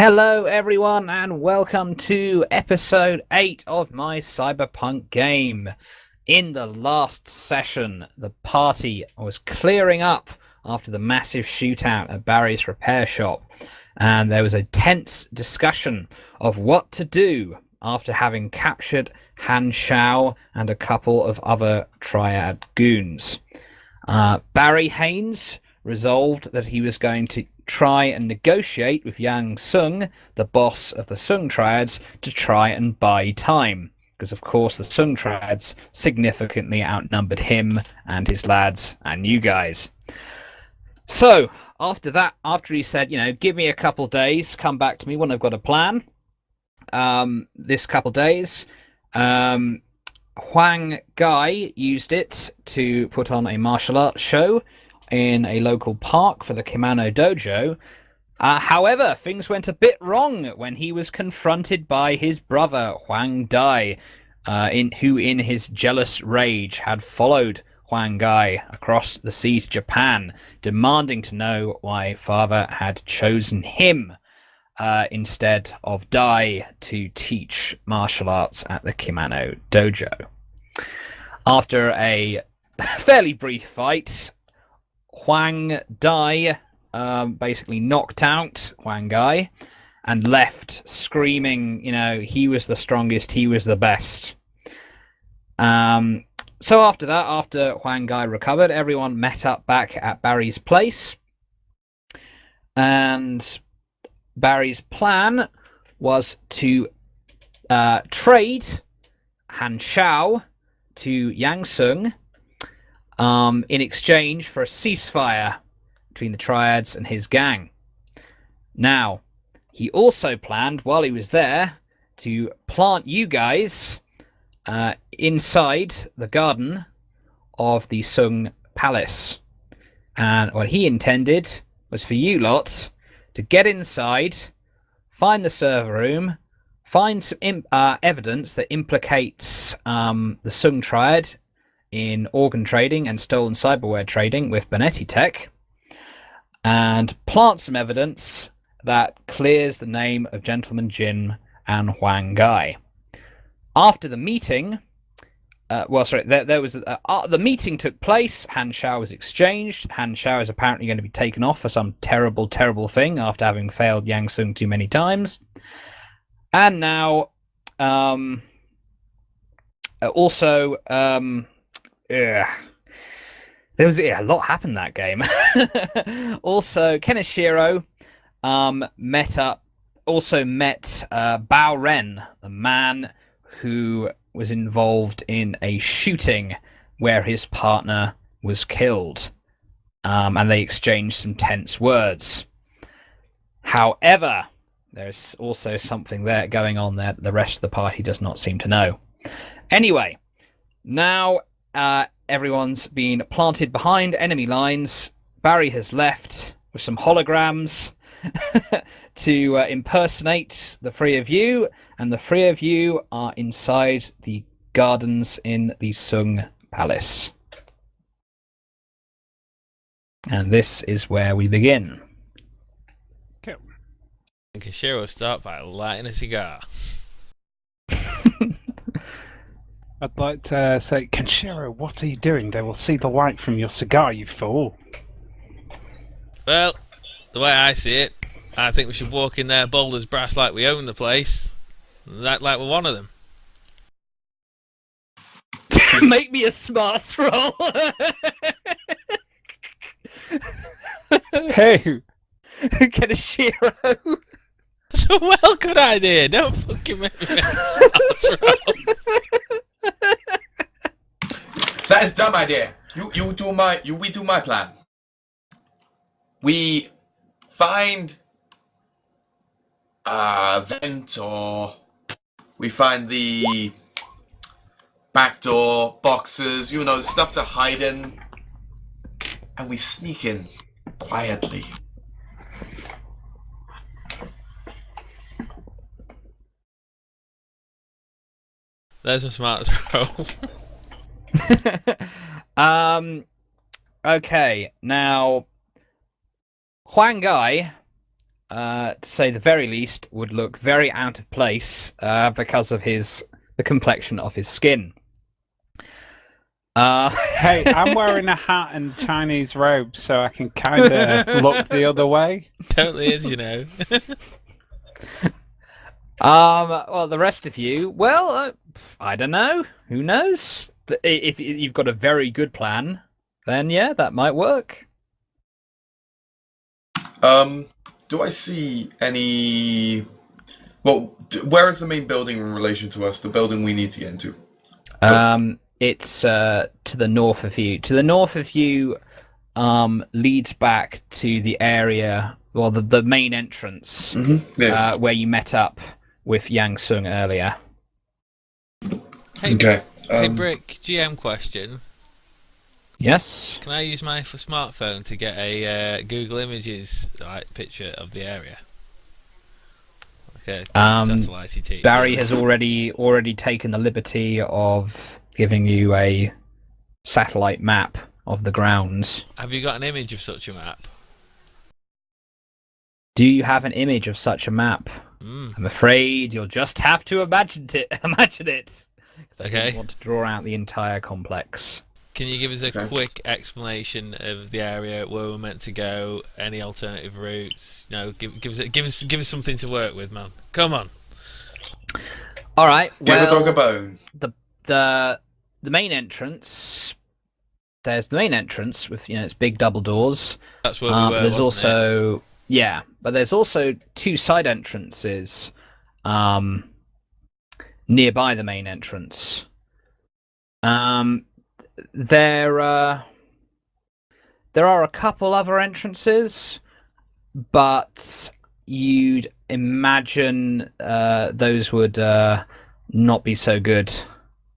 Hello, everyone, and welcome to episode 8 of my Cyberpunk game. In the last session, the party was clearing up after the massive shootout at Barry's repair shop, and there was a tense discussion of what to do after having captured Han Shao and a couple of other Triad goons. Barry Haynes resolved that he was going to try and negotiate with Yang Sung, the boss of the Sung Triads, to try and buy time. Because, of course, the Sung Triads significantly outnumbered him and his lads and you guys. So, after he said, give me a couple days, come back to me when I've got a plan. This couple days, Huang Gai used it to put on a martial arts show in a local park for the Kimono Dojo. However, things went a bit wrong when he was confronted by his brother, Huang Dai, who in his jealous rage had followed Huang Gai across the sea to Japan, demanding to know why father had chosen him instead of Dai to teach martial arts at the Kimono Dojo. After a fairly brief fight, Huang Dai basically knocked out Huang Gai and left screaming, he was the strongest, he was the best. So after that, after Huang Gai recovered, everyone met up back at Barry's place. And Barry's plan was to trade Han Shao to Yang Sung in exchange for a ceasefire between the Triads and his gang. Now, he also planned, while he was there, to plant you guys inside the garden of the Sung Palace. And what he intended was for you lot to get inside, find the server room, find some evidence that implicates the Sung Triad in organ trading and stolen cyberware trading with Benetti Tech, and plant some evidence that clears the name of Gentleman Jin and Huang Gai. After the meeting, the meeting took place. Han Shao was exchanged. Han Shao is apparently going to be taken off for some terrible, terrible thing after having failed Yang Sung too many times. And now, there was a lot happened that game. Also, Kenishiro met Bao Ren, the man who was involved in a shooting where his partner was killed, and they exchanged some tense words. However, there's also something there going on that the rest of the party does not seem to know. Anyway, now everyone's been planted behind enemy lines. Barry has left with some holograms to impersonate the three of you, and the three of you are inside the gardens in the Sung Palace. And this is where we begin. Okay. Kashiro will start by lighting a cigar. I'd like to say, Kenshiro, what are you doing? They will see the light from your cigar, you fool. Well, the way I see it, I think we should walk in there bold as brass like we own the place, and act like we're one of them. Make me a smarts roll. Hey! Kenshiro. That's a well good idea. Don't fucking make me make a smarts roll. That is dumb idea. We do my plan. We find a vent, or we find the backdoor boxes, stuff to hide in, and we sneak in quietly. There's a smarts roll. Okay, now Huang Gai to say the very least, would look very out of place because of the complexion of his skin. Hey, I'm wearing a hat and Chinese robes, so I can kind of look the other way. Totally is, you know. Well, the rest of you, well, I don't know. Who knows? If you've got a very good plan, then yeah, that might work. Do I see any? Well, where is the main building in relation to us? The building we need to get into. It's to the north of you. To the north of you, leads back to the area, well, the main entrance, Yeah. where you met up with Yang Sung earlier. Hey, Okay. hey, Brick, GM question. Yes. Can I use my smartphone to get a Google Images picture of the area? Okay, satellite TV. Barry has already taken the liberty of giving you a satellite map of the grounds. Have you got an image of such a map? Do you have an image of such a map? I'm afraid you'll just have to imagine it. Imagine it. I don't want to draw out the entire complex. Can you give us a quick explanation of the area, where we're meant to go, any alternative routes? You know, give us something to work with, man. Come on. All right. Give Well, a dog a bone. The main entrance. There's the main entrance with its big double doors. That's where we were. There's wasn't also but there's also two side entrances, nearby the main entrance. There are a couple other entrances, but you'd imagine those would not be so good.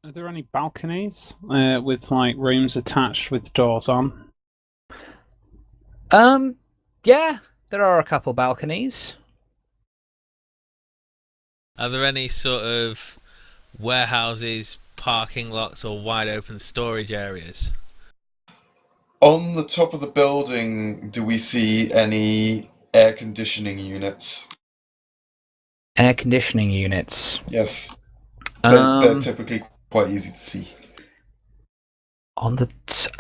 Are there any balconies with rooms attached with doors on? Yeah, there are a couple balconies. Are there any sort of warehouses, parking lots, or wide open storage areas? On the top of the building, do we see any air conditioning units? Air conditioning units. Yes. They're typically quite easy to see. On the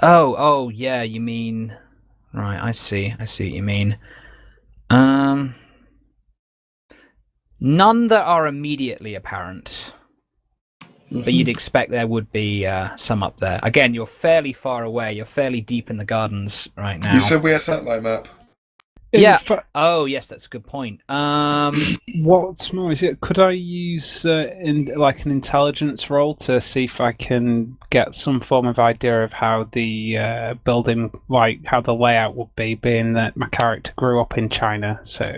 oh yeah, you mean right? I see what you mean. None that are immediately apparent, but you'd expect there would be some up there. Again, you're fairly far away. You're fairly deep in the gardens right now. You said we had a satellite map. Yeah. Oh, yes, that's a good point. What's more, could I use an intelligence roll to see if I can get some form of idea of how the building, how the layout would be, being that my character grew up in China, so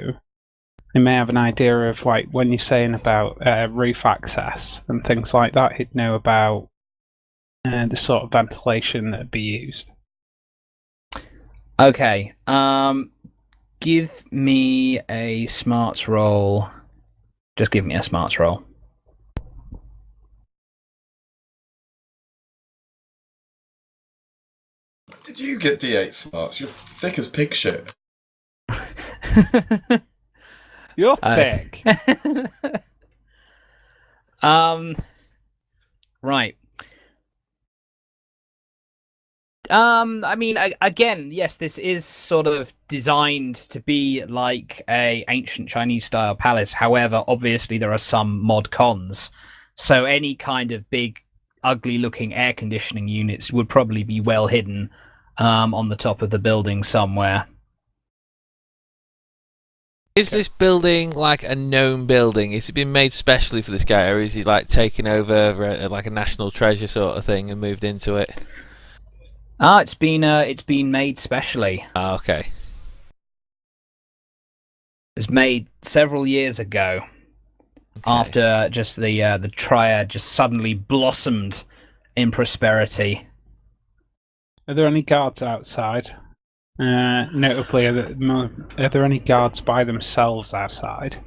I may have an idea of when you're saying about roof access and things like that, he'd know about the sort of ventilation that'd be used. Okay. Give me a smarts roll. Just give me a smarts roll. Did you get D8 smarts? You're thick as pig shit. You're thick. Right. I mean, again, yes, this is sort of designed to be like a ancient Chinese style palace. However, obviously there are some mod cons. So any kind of big, ugly looking air conditioning units would probably be well hidden on the top of the building somewhere. Is this building like a known building? Is it been made specially for this guy, or is he taken over like a national treasure sort of thing and moved into it? It's been made specially. Okay. It was made several years ago, after just the triad just suddenly blossomed in prosperity. Are there any guards outside? Notably, are there any guards by themselves outside?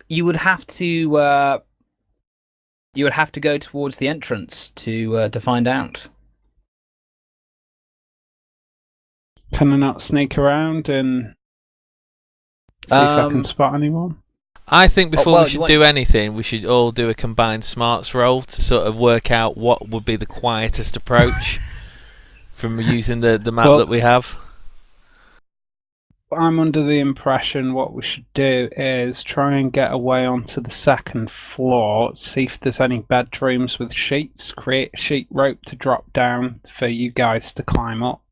You would have to go towards the entrance to find out. Can I not sneak around and see if I can spot anyone? I think before well, we should do anything, we should all do a combined smarts roll to sort of work out what would be the quietest approach from using the map that we have. I'm under the impression what we should do is try and get away onto the second floor, see if there's any bedrooms with sheets, create a sheet rope to drop down for you guys to climb up.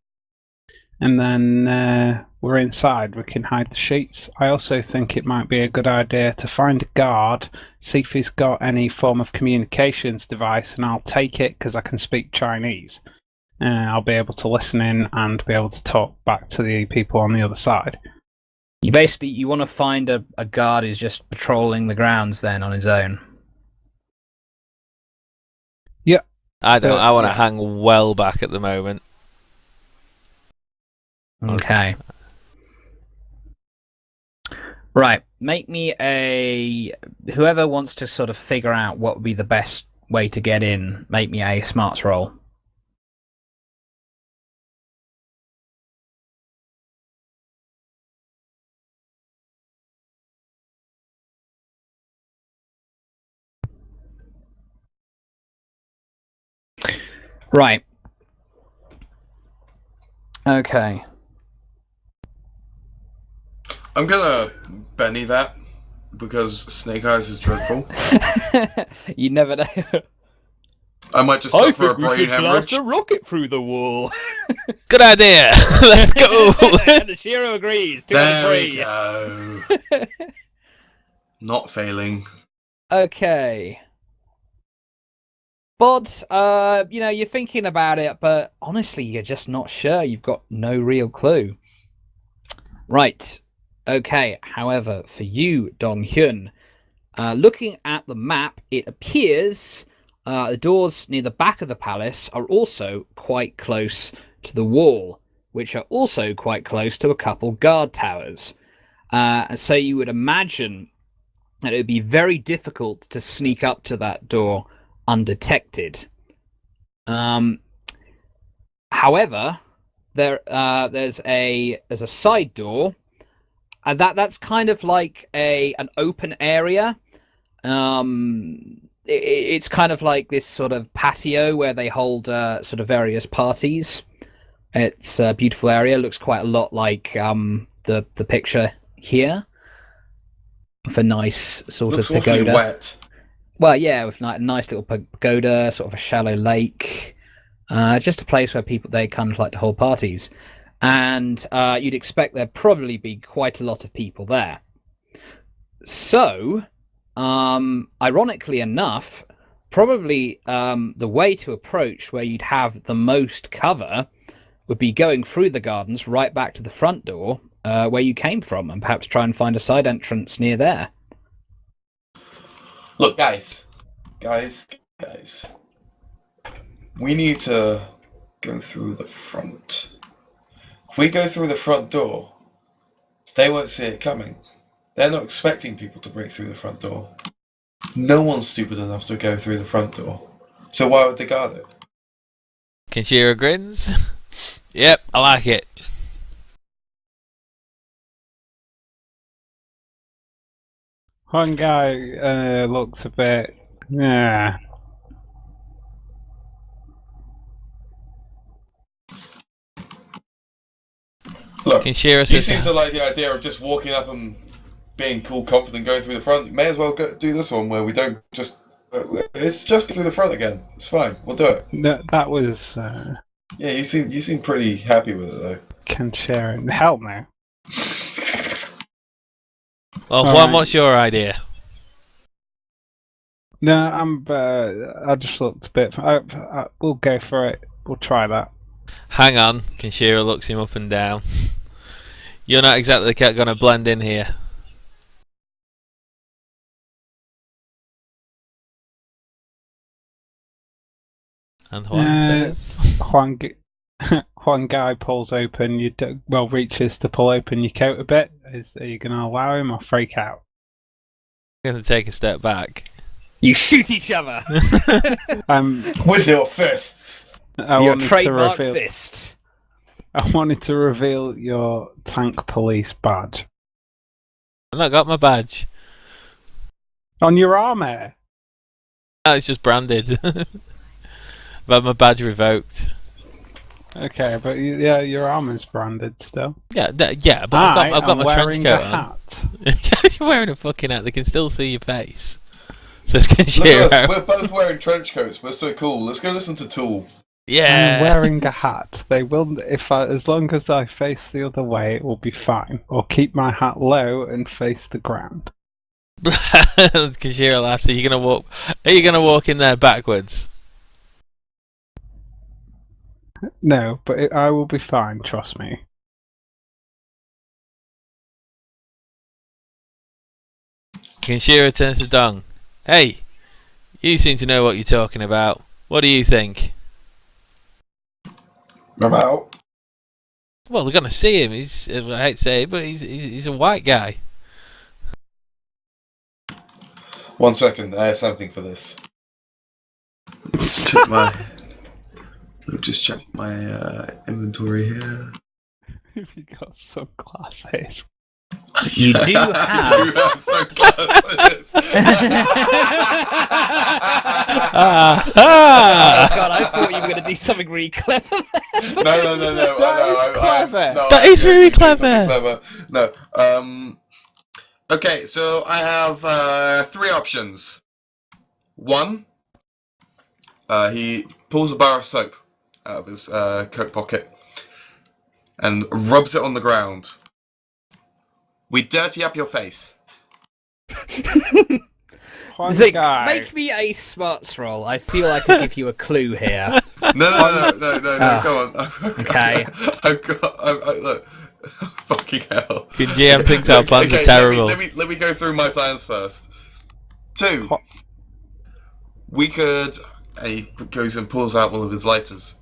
And then we're inside, we can hide the sheets. I also think it might be a good idea to find a guard, see if he's got any form of communications device, and I'll take it because I can speak Chinese. I'll be able to listen in and be able to talk back to the people on the other side. You want to find a guard who's just patrolling the grounds then on his own? Yeah. I want to hang well back at the moment. Okay. Right. Make me whoever wants to sort of figure out what would be the best way to get in, make me a smarts roll. Right. Okay. I'm gonna Benny that because Snake Eyes is dreadful. You never know. I might just suffer a brain hemorrhage. a rocket through the wall. Good idea. Let's go. And Shiro agrees. There we go. Not failing. Okay. Bod, you're thinking about it, but honestly, you're just not sure. You've got no real clue. Right. Okay. However, for you, Dong Hyun, looking at the map, it appears the doors near the back of the palace are also quite close to the wall, which are also quite close to a couple guard towers. And so you would imagine that it would be very difficult to sneak up to that door undetected. However, there's a side door, and that's kind of like an open area. It's kind of like this sort of patio where they hold sort of various parties. It's a beautiful area. Looks quite a lot like the picture here, with a nice sort Looks of pagoda. awfully wet. Well, yeah, with a nice little pagoda, sort of a shallow lake. Just a place where they kind of like to hold parties. And you'd expect there'd probably be quite a lot of people there. So, ironically enough, probably the way to approach where you'd have the most cover would be going through the gardens right back to the front door where you came from, and perhaps try and find a side entrance near there. Look, guys. We need to go through the front. If we go through the front door, they won't see it coming. They're not expecting people to break through the front door. No one's stupid enough to go through the front door. So why would they guard it? Kenshiro grins. Yep, I like it. One guy looks a bit... Yeah. Look, Kenshiro you says, seem to like the idea of just walking up and being cool, confident, going through the front. You may as well do this one where we don't just... It's just go through the front again. It's fine. We'll do it. That was... Yeah, you seem pretty happy with it, though. Kenshiro. Hell no. well, Juan, what's your idea? No, I just looked a bit... we'll go for it. We'll try that. Hang on. Kenshiro looks him up and down. You're not exactly going to blend in here. And Juan says... One guy pulls open, reaches to pull open your coat a bit. Are you going to allow him or freak out? I'm going to take a step back. You shoot each other! With your fists! Your trademark fist. I wanted to reveal your tank police badge. I've not got my badge. On your armour. No, it's just branded. I've had my badge revoked. Okay, but yeah, your armour's branded still. Yeah, yeah, but I've got my trench wearing coat a on. hat. You're wearing a fucking hat. They can still see your face. So it's Look Kenshiro. at us. We're both wearing trench coats. We're so cool. Let's go listen to Tool. Yeah. I'm wearing a hat. They will, as long as I face the other way, it will be fine. Or keep my hat low and face the ground. Kenshiro laughs. Are you gonna walk in there backwards? No, but I will be fine. Trust me. Kenshiro turns to Dong. Hey, you seem to know what you're talking about. What do you think? About? Well, they're gonna see him. I hate to say it, but he's a white guy. 1 second. I have something for this. Check my. Just check my inventory here. If you got sunglasses. You do You have. have sunglasses. Ah, Oh god, I thought you were going to do something really clever. No. That is clever. That is really clever. Clever. No. Okay, so I have 3 options. 1. He pulls a bar of soap out of his coat pocket and rubs it on the ground. We dirty up your face. One Zig, guy. make me a smarts roll. I feel I could give you a clue here. No, Ah, go on. okay. Look. Fucking hell. Good GM thinks our plans are terrible. Let me go through my plans first. 2. We could. He goes and pulls out one of his lighters.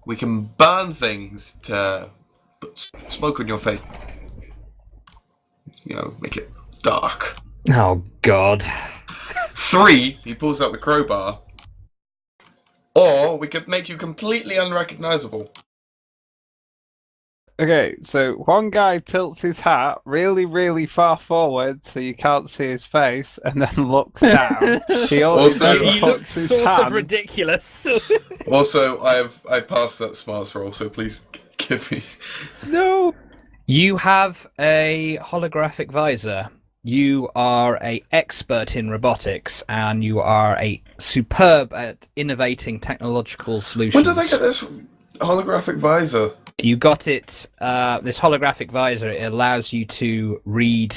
We can burn things to put smoke on your face. You know, make it dark. Oh god. 3. He pulls out the crowbar. Or we could make you completely unrecognizable. Okay, so one guy tilts his hat really, really far forward so you can't see his face, and then looks down. He Also, You look puts his sort of hands- ridiculous. Also, I passed that smarts roll, so please give me. No. You have a holographic visor. You are an expert in robotics, and you are a superb at innovating technological solutions. When did I get this holographic visor? You got it, this holographic visor, it allows you to read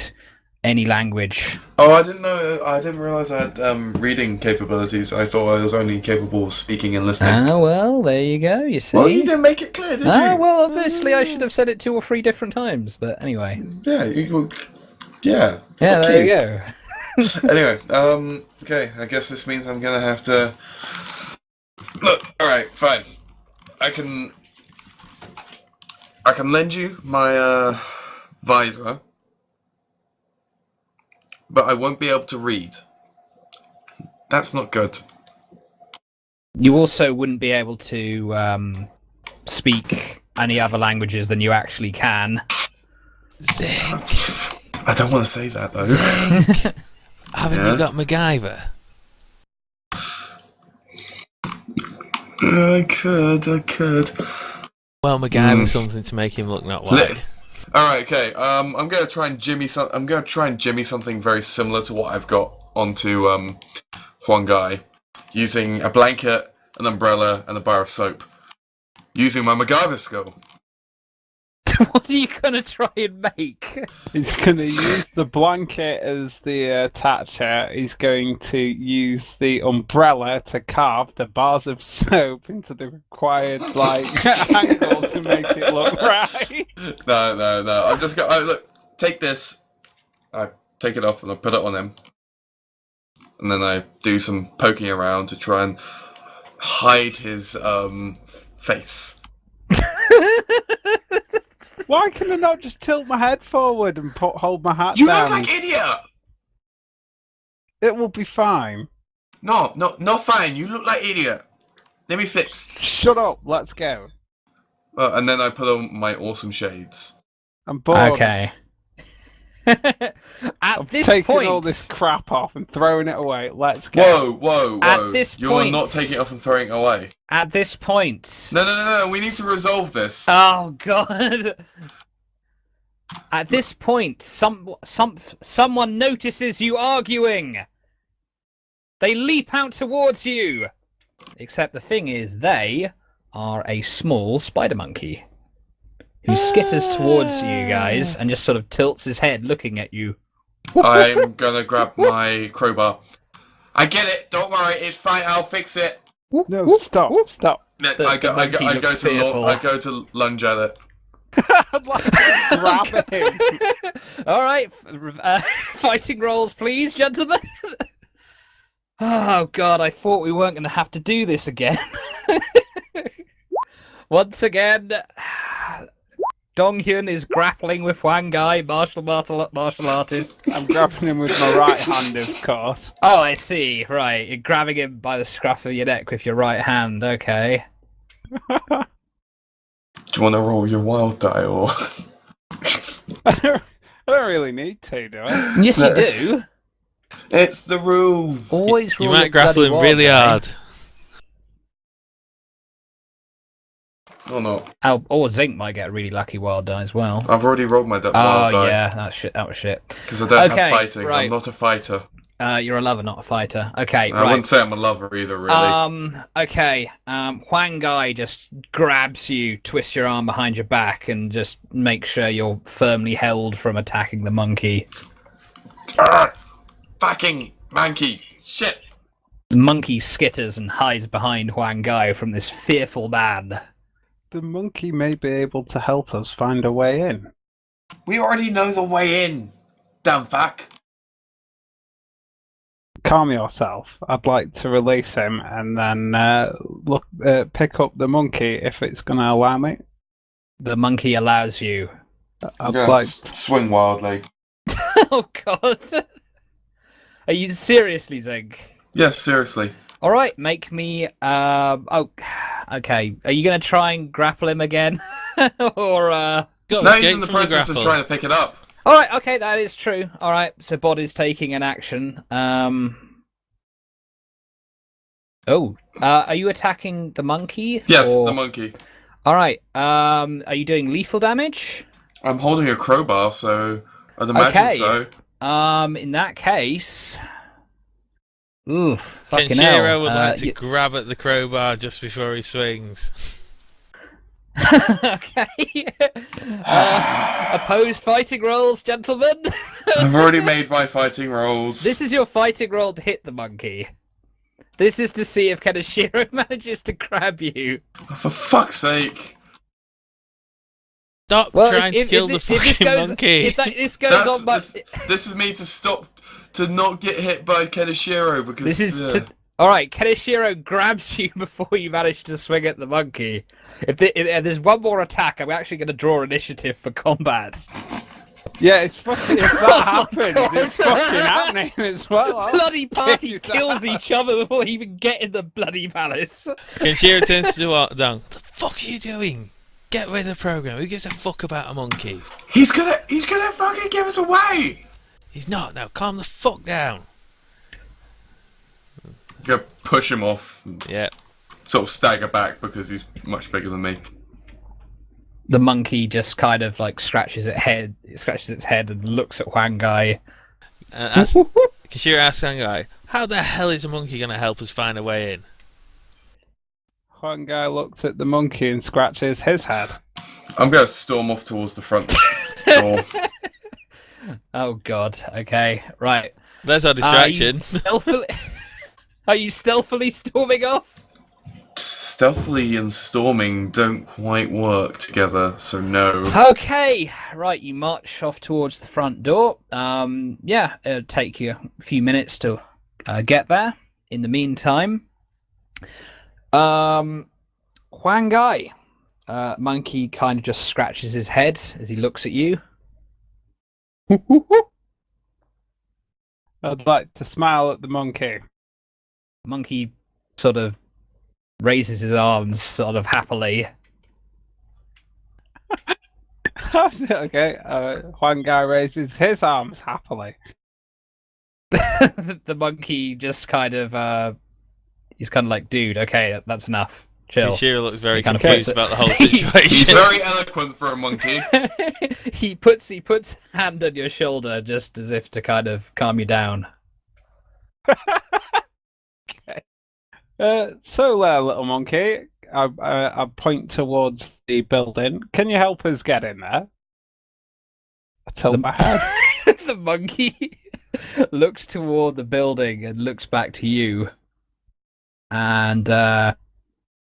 any language. Oh, I didn't know. I didn't realize I had reading capabilities. I thought I was only capable of speaking and listening. Ah, well, there you go, you see. Well, you didn't make it clear, did Ah, you? well, obviously I should have said it 2 or 3 different times, but anyway. Yeah, yeah. Yeah, Fuck there you. you go. Anyway, okay. I guess this means I'm gonna have to. Look, all right, fine. I can lend you my visor, but I won't be able to read. That's not good. You also wouldn't be able to speak any other languages than you actually can. Zig, I don't want to say that though. haven't Yeah? you got MacGyver? I could. Well, MacGyver's something to make him look not white. All right, okay. I'm gonna try and jimmy something very similar to what I've got onto Huang Gai, using a blanket, an umbrella, and a bar of soap, using my MacGyver skill. What are you going to try and make? He's going to use the blanket as the attacher. He's going to use the umbrella to carve the bars of soap into the required angle to make it look right. No. I'm just gonna look. Take this. I take it off and I put it on him, and then I do some poking around to try and hide his face. Why can I not just tilt my head forward and hold my hat You down? look like idiot. It will be fine. No, not fine. You look like idiot. Let me fix. Shut up. Let's go. And then I put on my awesome shades. I'm bored. Okay. I'm taking all this crap off and throwing it away. Let's go. Whoa. At this You point- are not taking it off and throwing it away. At this point... No. We need to resolve this. Oh, God. At this point, someone notices you arguing. They leap out towards you. Except the thing is, they are a small spider monkey who skitters towards you guys and just sort of tilts his head looking at you. I'm gonna grab my crowbar. I get it. Don't worry. It's fine. I'll fix it. No, stop. I go to lunge at it. I'd like to grab him. All right, fighting rolls, please, gentlemen. Oh God, I thought we weren't going to have to do this again. Once again, Donghyun is grappling with Huang Gai, martial artist. I'm grabbing him with my right hand, of course. Oh, I see. Right, you're grabbing him by the scruff of your neck with your right hand. Okay. Do you want to roll your wild die or? I don't really need to, do I? Yes, you do. It's the rules. Always You roll might your grapple bloody him wild really die. hard. Or not. Or Zinc might get a really lucky wild die as well. I've already rolled my Oh wild die. yeah, that's shit. That was shit. Because I don't Okay, have fighting. right. I'm not a fighter. You're a lover, not a fighter. Okay, I right. wouldn't say I'm a lover either, really. Okay. Huang Gai just grabs you, twists your arm behind your back, and just makes sure you're firmly held from attacking the monkey. Fucking monkey. Shit. The monkey skitters and hides behind Huang Gai from this fearful man. The monkey may be able to help us find a way in. We already know the way in. Damn fuck. Calm yourself. I'd like to release him and then pick up the monkey if it's going to allow me. The monkey allows you. I'd Yeah, like swing wildly. Oh God! Are you seriously, Zink? Yes, seriously. All right, make me. Okay. Are you gonna try and grapple him again, or? Go, No, he's escape in the from process of grapple. trying to pick it up. All right. Okay, that is true. All right. So Body's taking an action. Oh. Are you attacking the monkey? Yes, or- the monkey. All right. Are you doing lethal damage? I'm holding a crowbar, so I'd imagine Okay. so. In that case. Oof. Fucking hell. Kenshiro would like to grab at the crowbar just before he swings. Okay. Opposed fighting rolls, gentlemen. I've already made my fighting rolls. This is your fighting roll to hit the monkey. This is to see if Kenshiro manages to grab you. For fuck's sake. Stop trying to kill the fucking monkey. If this goes on, This is me to stop, to not get hit by Kenshiro, because... this is Alright, Kenshiro grabs you before you manage to swing at the monkey. If there's one more attack, I'm actually going to draw initiative for combat. Yeah, it's fucking. If that happens, God. it's fucking happening as well. I'll Bloody party kick kills that. each other before they even get in the bloody palace. Kenshiro turns to Dong. What the fuck are you doing? Get rid of the program. Who gives a fuck about a monkey? He's gonna fucking give us away! He's not. Now calm the fuck down. Go push him off, and Yeah. sort of stagger back because he's much bigger than me. The monkey just kind of like scratches its head and looks at Huang Gai. Kenshiro asks Sangai, how the hell is a monkey going to help us find a way in? One guy looks at the monkey and scratches his head. I'm gonna storm off towards the front door. Oh God. Okay. Right. There's our distraction. Are you stealthily storming off? Stealthily and storming don't quite work together, so no. Okay. Right. You march off towards the front door. Yeah. It'll take you a few minutes to get there. In the meantime, Huang Gai, monkey kind of just scratches his head as he looks at you. I'd like to smile at the monkey. Monkey sort of raises his arms sort of happily. Okay, one guy raises his arms happily. The monkey just kind of he's kind of like, dude, okay, that's enough. Chill. Shira looks very He kind of confused puts it- about the whole He's situation. very eloquent for a monkey. he puts hand on your shoulder just as if to kind of calm you down. So little monkey, I point towards the building. Can you help us get in there? I tilt my head. The monkey looks toward the building and looks back to you. And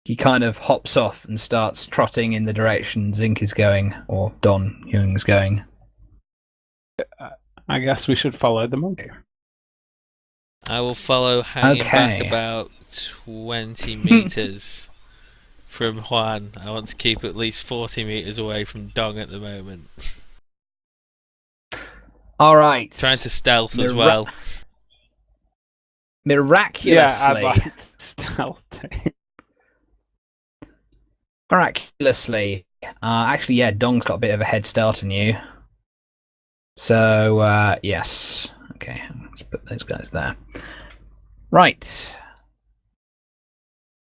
he kind of hops off and starts trotting in the direction Zink is going, or Don Hyung's going. I guess we should follow the monkey. I will follow, hanging back Okay. about 20 meters from Juan. I want to keep at least 40 meters away from Dong at the moment. All right. Trying to stealth as Mira- well. Miraculously, Yeah, I'd like stealthy. miraculously, actually, yeah, Dong's got a bit of a head start on you. So, yes. Okay, let's put those guys there. Right.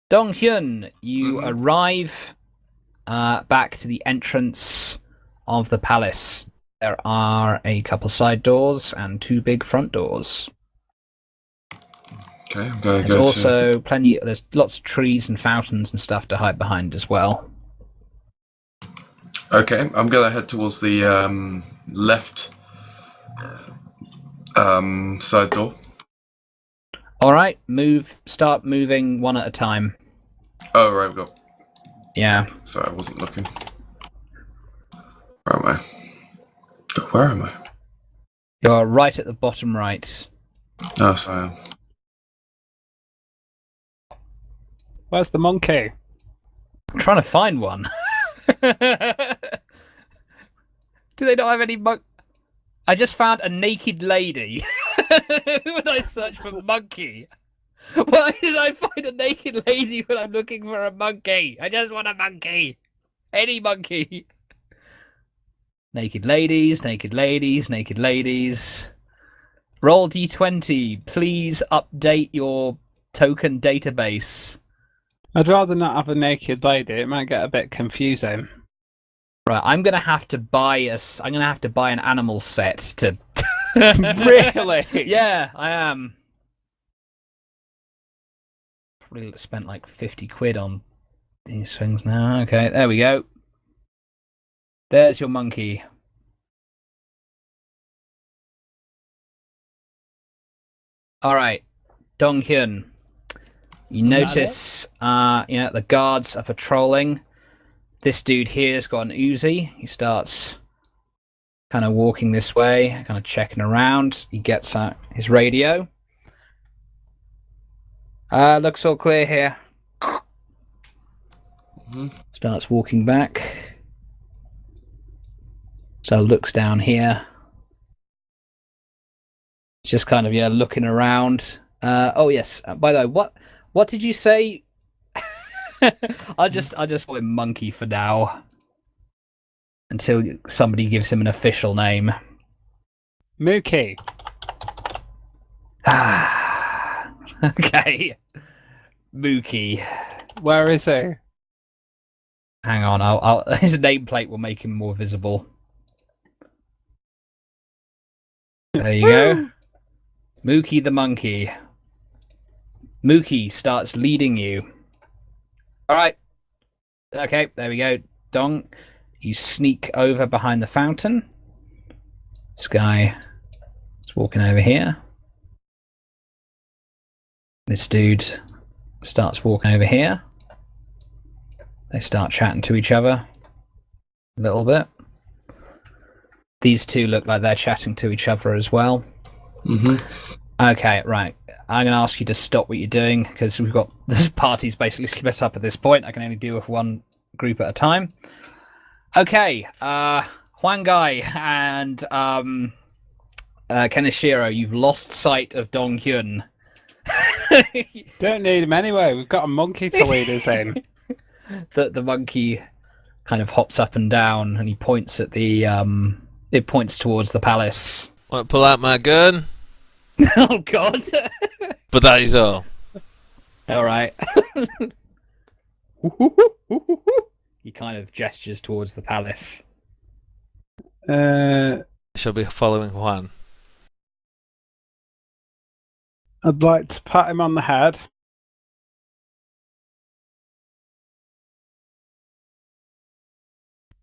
Dong Hyun, you arrive back to the entrance of the palace. There are a couple side doors and 2 big front doors. Okay, I'm going to There's go also there's lots of trees and fountains and stuff to hide behind as well. Okay, I'm going to head towards the left side door. All right, start moving one at a time. Oh, right, we've got... Yeah. Sorry, I wasn't looking. Where am I? Oh, where am I? You're right at the bottom right. Oh, sorry. Where's the monkey? I'm trying to find one. Do they not have any I just found a naked lady. When I search for monkey. Why did I find a naked lady when I'm looking for a monkey? I just want a monkey. Any monkey. Naked ladies, naked ladies, naked ladies. Roll D20. Please update your token database. I'd rather not have a naked lady. It might get a bit confusing. Right, I'm gonna have to buy an animal set to. Really? Yeah, I am. Probably spent like 50 quid on these things now. Okay, there we go. There's your monkey. All right, Dong Hyun. You notice, the guards are patrolling. This dude here's got an Uzi. He starts kind of walking this way, kind of checking around. He gets out his radio. Looks all clear here. Starts walking back. So looks down here. Just kind of looking around. Oh yes. By the way, what did you say? I'll just call him Monkey for now. Until somebody gives him an official name. Mookie. Okay. Mookie. Where is he? Hang on, I'll his nameplate will make him more visible. There you go. Mookie the monkey. Mookie starts leading you. Alright. Okay, there we go. Dong. You sneak over behind the fountain. This guy is walking over here. This dude starts walking over here. They start chatting to each other a little bit. These two look like they're chatting to each other as well. Okay, right. I'm going to ask you to stop what you're doing because we've got this party's basically split up at this point. I can only deal with one group at a time. Okay, Huang Gai and Kenishiro, you've lost sight of Dong Hyun. Don't need him anyway. We've got a monkey to lead us in. The monkey kind of hops up and down, and he points at the it points towards the palace. Want to pull out my gun? Oh God! But that is all. All right. He kind of gestures towards the palace. Shall be following Juan. I'd like to pat him on the head.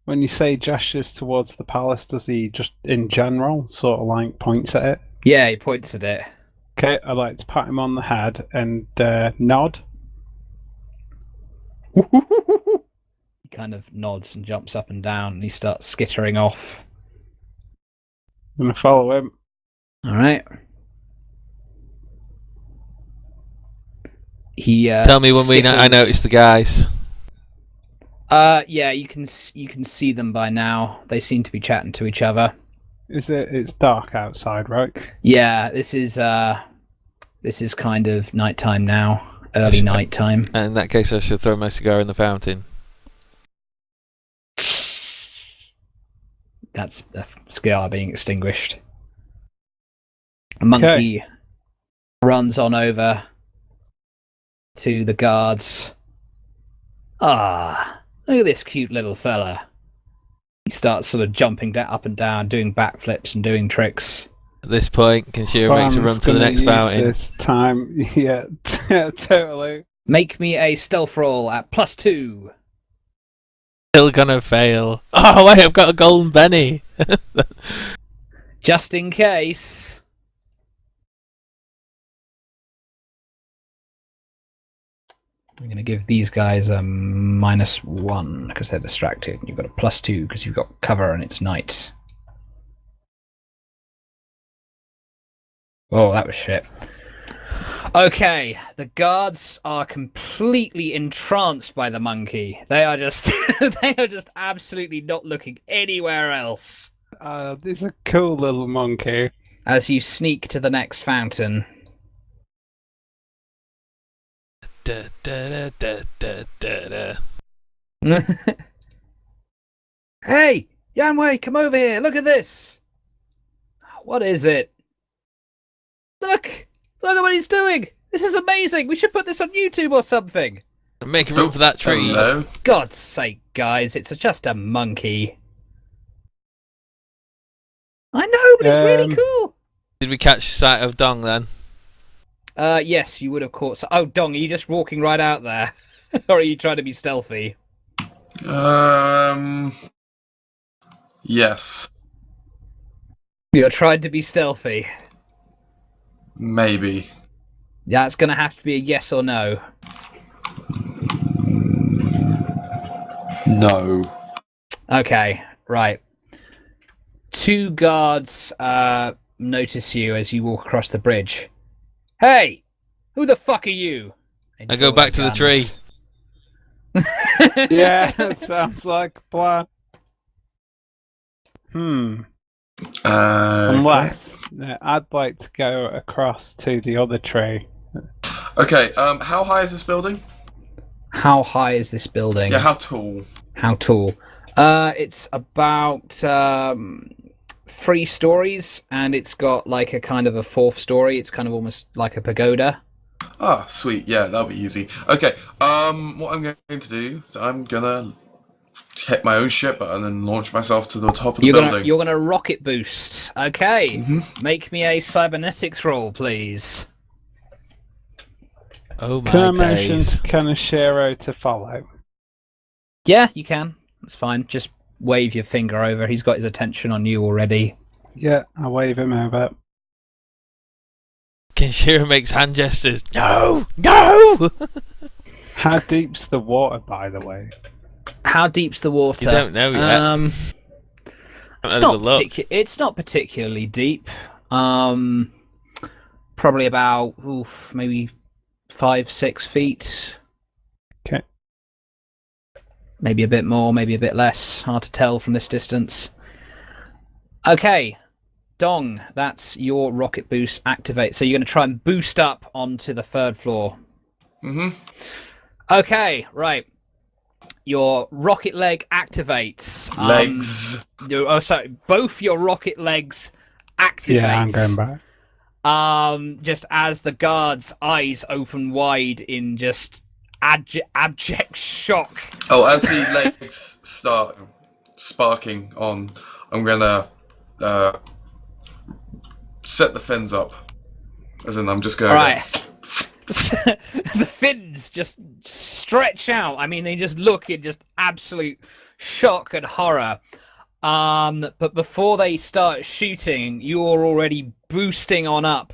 When you say gestures towards the palace, does he just in general sort of like points at it? Yeah, he points at it. Okay, I'd like to pat him on the head and nod. He kind of nods and jumps up and down, and he starts skittering off. I'm going to follow him. All right. He Tell me when I notice the guys. Yeah, you can see them by now. They seem to be chatting to each other. It's dark outside, right? Yeah, this is kind of nighttime now. Early nighttime. In that case, I should throw my cigar in the fountain. That's a cigar being extinguished. A monkey runs on over to the guards. Ah, look at this cute little fella. He starts sort of jumping up and down, doing backflips and doing tricks. At this point, Kinshiro makes a run to the next fountain. This time, yeah, totally. Make me a stealth roll at +2. Still gonna fail. Oh wait, I've got a golden penny. Just in case. I'm going to give these guys a -1 because they're distracted. You've got a +2 because you've got cover and it's night. Oh, that was shit. Okay, the guards are completely entranced by the monkey. They are just absolutely not looking anywhere else. This is a cool little monkey. As you sneak to the next fountain. Da, da, da, da, da, da. Hey, Yanwei, come over here. Look at this. What is it? Look at what he's doing. This is amazing. We should put this on YouTube or something. Make room for that tree. Hello. God's sake, guys, it's just a monkey. I know, but it's really cool. Did we catch sight of Dong then? Yes, you would have caught. Oh, Dong, are you just walking right out there, or are you trying to be stealthy? Yes. You're trying to be stealthy. Maybe. Yeah, it's going to have to be a yes or no. No. Okay, right. 2 guards notice you as you walk across the bridge. Hey, who the fuck are you? I go back to the tree. Yeah, that sounds like a plan. Unless I'd like to go across to the other tree. Okay, how high is this building? How high is this building? Yeah, how tall? How tall? It's about 3 stories, and it's got like a kind of a 4th story. It's kind of almost like a pagoda. Ah, sweet. Yeah, that'll be easy. Okay, what I'm going to do, I'm gonna hit my own ship and then launch myself to the top of the building. You're gonna rocket boost. Okay. Mm-hmm. Make me a cybernetics roll, please. Oh my Can I mention days. to Kanashiro to follow? Yeah, you can. That's fine. Just wave your finger over. He's got his attention on you already. Yeah, I wave him over. Kinshiro makes hand gestures. No! No! How deep's the water, by the way? How deep's the water? You don't know yet. It's not particularly deep. Probably about maybe 5-6 feet. Okay. Maybe a bit more, maybe a bit less. Hard to tell from this distance. Okay, Dong, that's your rocket boost activate. So you're going to try and boost up onto the 3rd floor. Mm-hmm. Okay, right. your rocket leg activates. Legs. Sorry, both your rocket legs activate. Yeah, I'm going back. Just as the guard's eyes open wide in just abject shock. Oh, as the legs start sparking on, I'm gonna set the fins up. As in, I'm just going. All right. The fins just stretch out. I mean, they just look in just absolute shock and horror. But before they start shooting, you're already boosting on up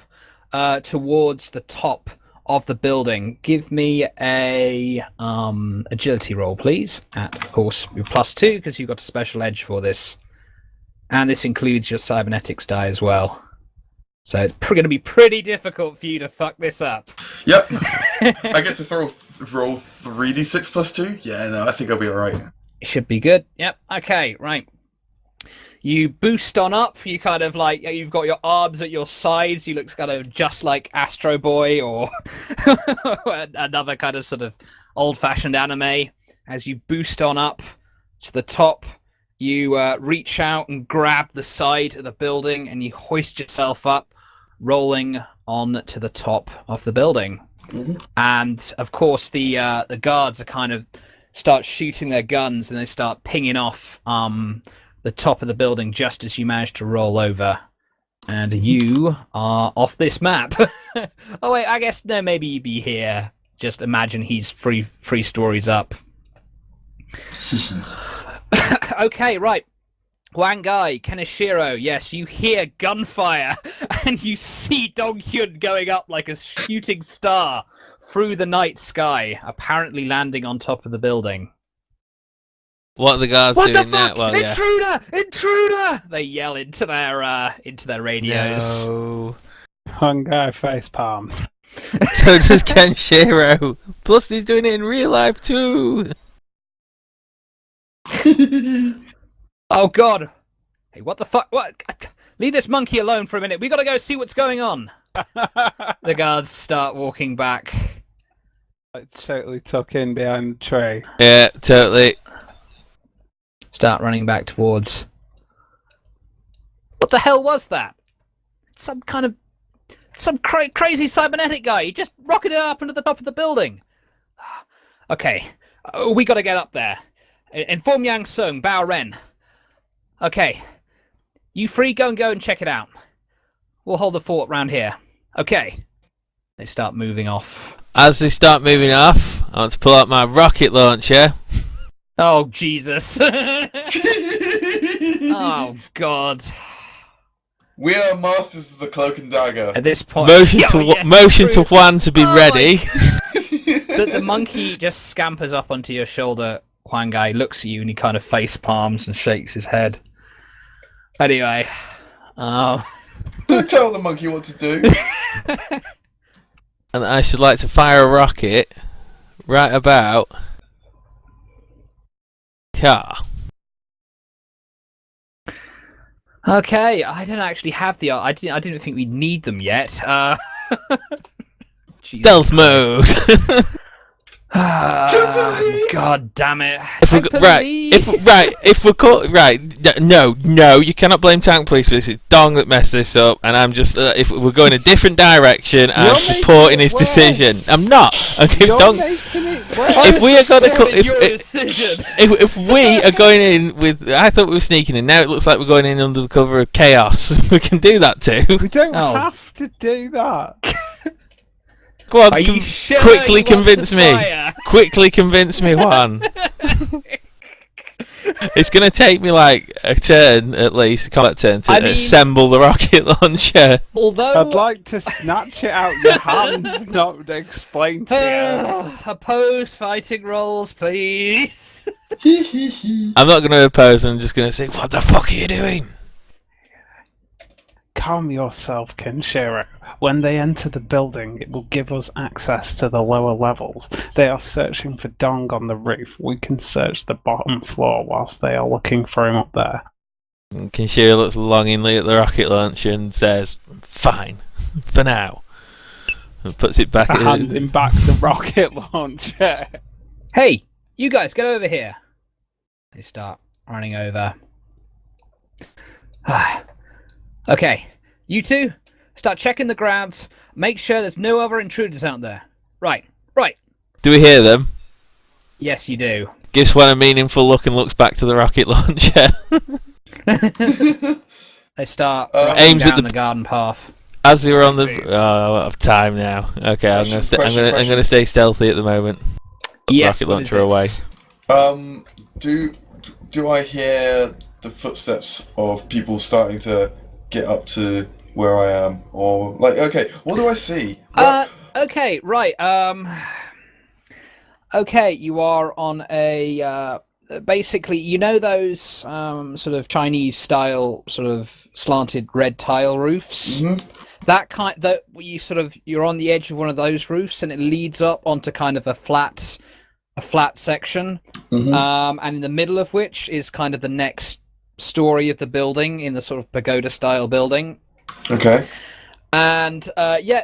towards the top of the building. Give me a agility roll, please. At, of course, your +2 because you've got a special edge for this, and this includes your cybernetics die as well. So it's going to be pretty difficult for you to fuck this up. Yep. I get to roll 3d6 +2? Yeah, no, I think I'll be alright. Should be good. Yep. Okay, right. You boost on up. You kind of like, you've got your arms at your sides. You look kind of just like Astro Boy or another kind of sort of old-fashioned anime. As you boost on up to the top, you reach out and grab the side of the building and you hoist yourself up, rolling on to the top of the building. Mm-hmm. And of course, the guards are kind of start shooting their guns and they start pinging off the top of the building just as you manage to roll over. And you are off this map. Oh wait, I guess no, maybe you'd be here. Just imagine he's three stories up. Okay, right. Wangai, Kenishiro, yes, you hear gunfire, and you see Donghyun going up like a shooting star through the night sky, apparently landing on top of the building. What are the guards What doing the fuck? now? Well, Intruder! Yeah. Intruder! They yell into their radios. No. One guy face palms. So does Kenshiro. Plus, he's doing it in real life too. Oh god! Hey, what the fuck? What? Leave this monkey alone for a minute. We gotta go see what's going on. The guards start walking back. It's totally tuck in behind the tree. Yeah, totally. Start running back towards. What the hell was that? Some crazy cybernetic guy. He just rocketed up into the top of the building. Okay, we gotta get up there. Inform Yang Sung, Bao Ren. Okay, you three go and check it out. We'll hold the fort round here. Okay. They start moving off. As they start moving off, I want to pull out my rocket launcher. Oh, Jesus. Oh, God. We are masters of the cloak and dagger. At this point... Motion yes, to Juan to be ready. The monkey just scampers up onto your shoulder. Huang Gai looks at you and he kind of face palms and shakes his head. Anyway... Don't tell the monkey what to do. And I should like to fire a rocket right about... car. Okay, I don't actually have the... I didn't think we'd need them yet. Stealth mode. God damn it! No, you cannot blame Tank Police for this. It's Dong that messed this up, and I'm just if we're going a different direction, I'm supporting his decision. I'm not. Okay, Dong. If we are going to if we are going in with, I thought we were sneaking in. Now it looks like we're going in under the cover of chaos. We can do that too. We don't have to do that. Go on, sure quickly convince me. Quickly convince me, Juan. It's going to take me like a turn at least, a combat turn, to assemble the rocket launcher. Although I'd like to snatch it out your hands, not explain to you. Opposed fighting rolls, please. I'm not going to oppose, I'm just going to say, what the fuck are you doing? Calm yourself, Kenshiro. When they enter the building, it will give us access to the lower levels. They are searching for Dong on the roof. We can search the bottom floor whilst they are looking for him up there. And Kenshiro looks longingly at the rocket launcher and says, fine, for now. And puts it back Handing back the rocket launcher. Hey, You guys, get over here. They start running over. Okay, you two, start checking the grounds. Make sure there's no other intruders out there. Right. Do we hear them? Yes, you do. Gives one a meaningful look and looks back to the rocket launcher. They start aims down at the garden path. As they were on the... Oh, out of time now. Okay, I'm gonna stay stealthy at the moment. Yes, Rocket launcher away. Do I hear the footsteps of people starting to get up to where I am, or like, okay, what do I see? Okay, right. Okay, you are on a basically, you know those sort of Chinese style, sort of slanted red tile roofs. Mm-hmm. You're on the edge of one of those roofs, and it leads up onto kind of a flat section, Mm-hmm. and in the middle of which is kind of the next story of the building in the sort of pagoda style building. Okay. And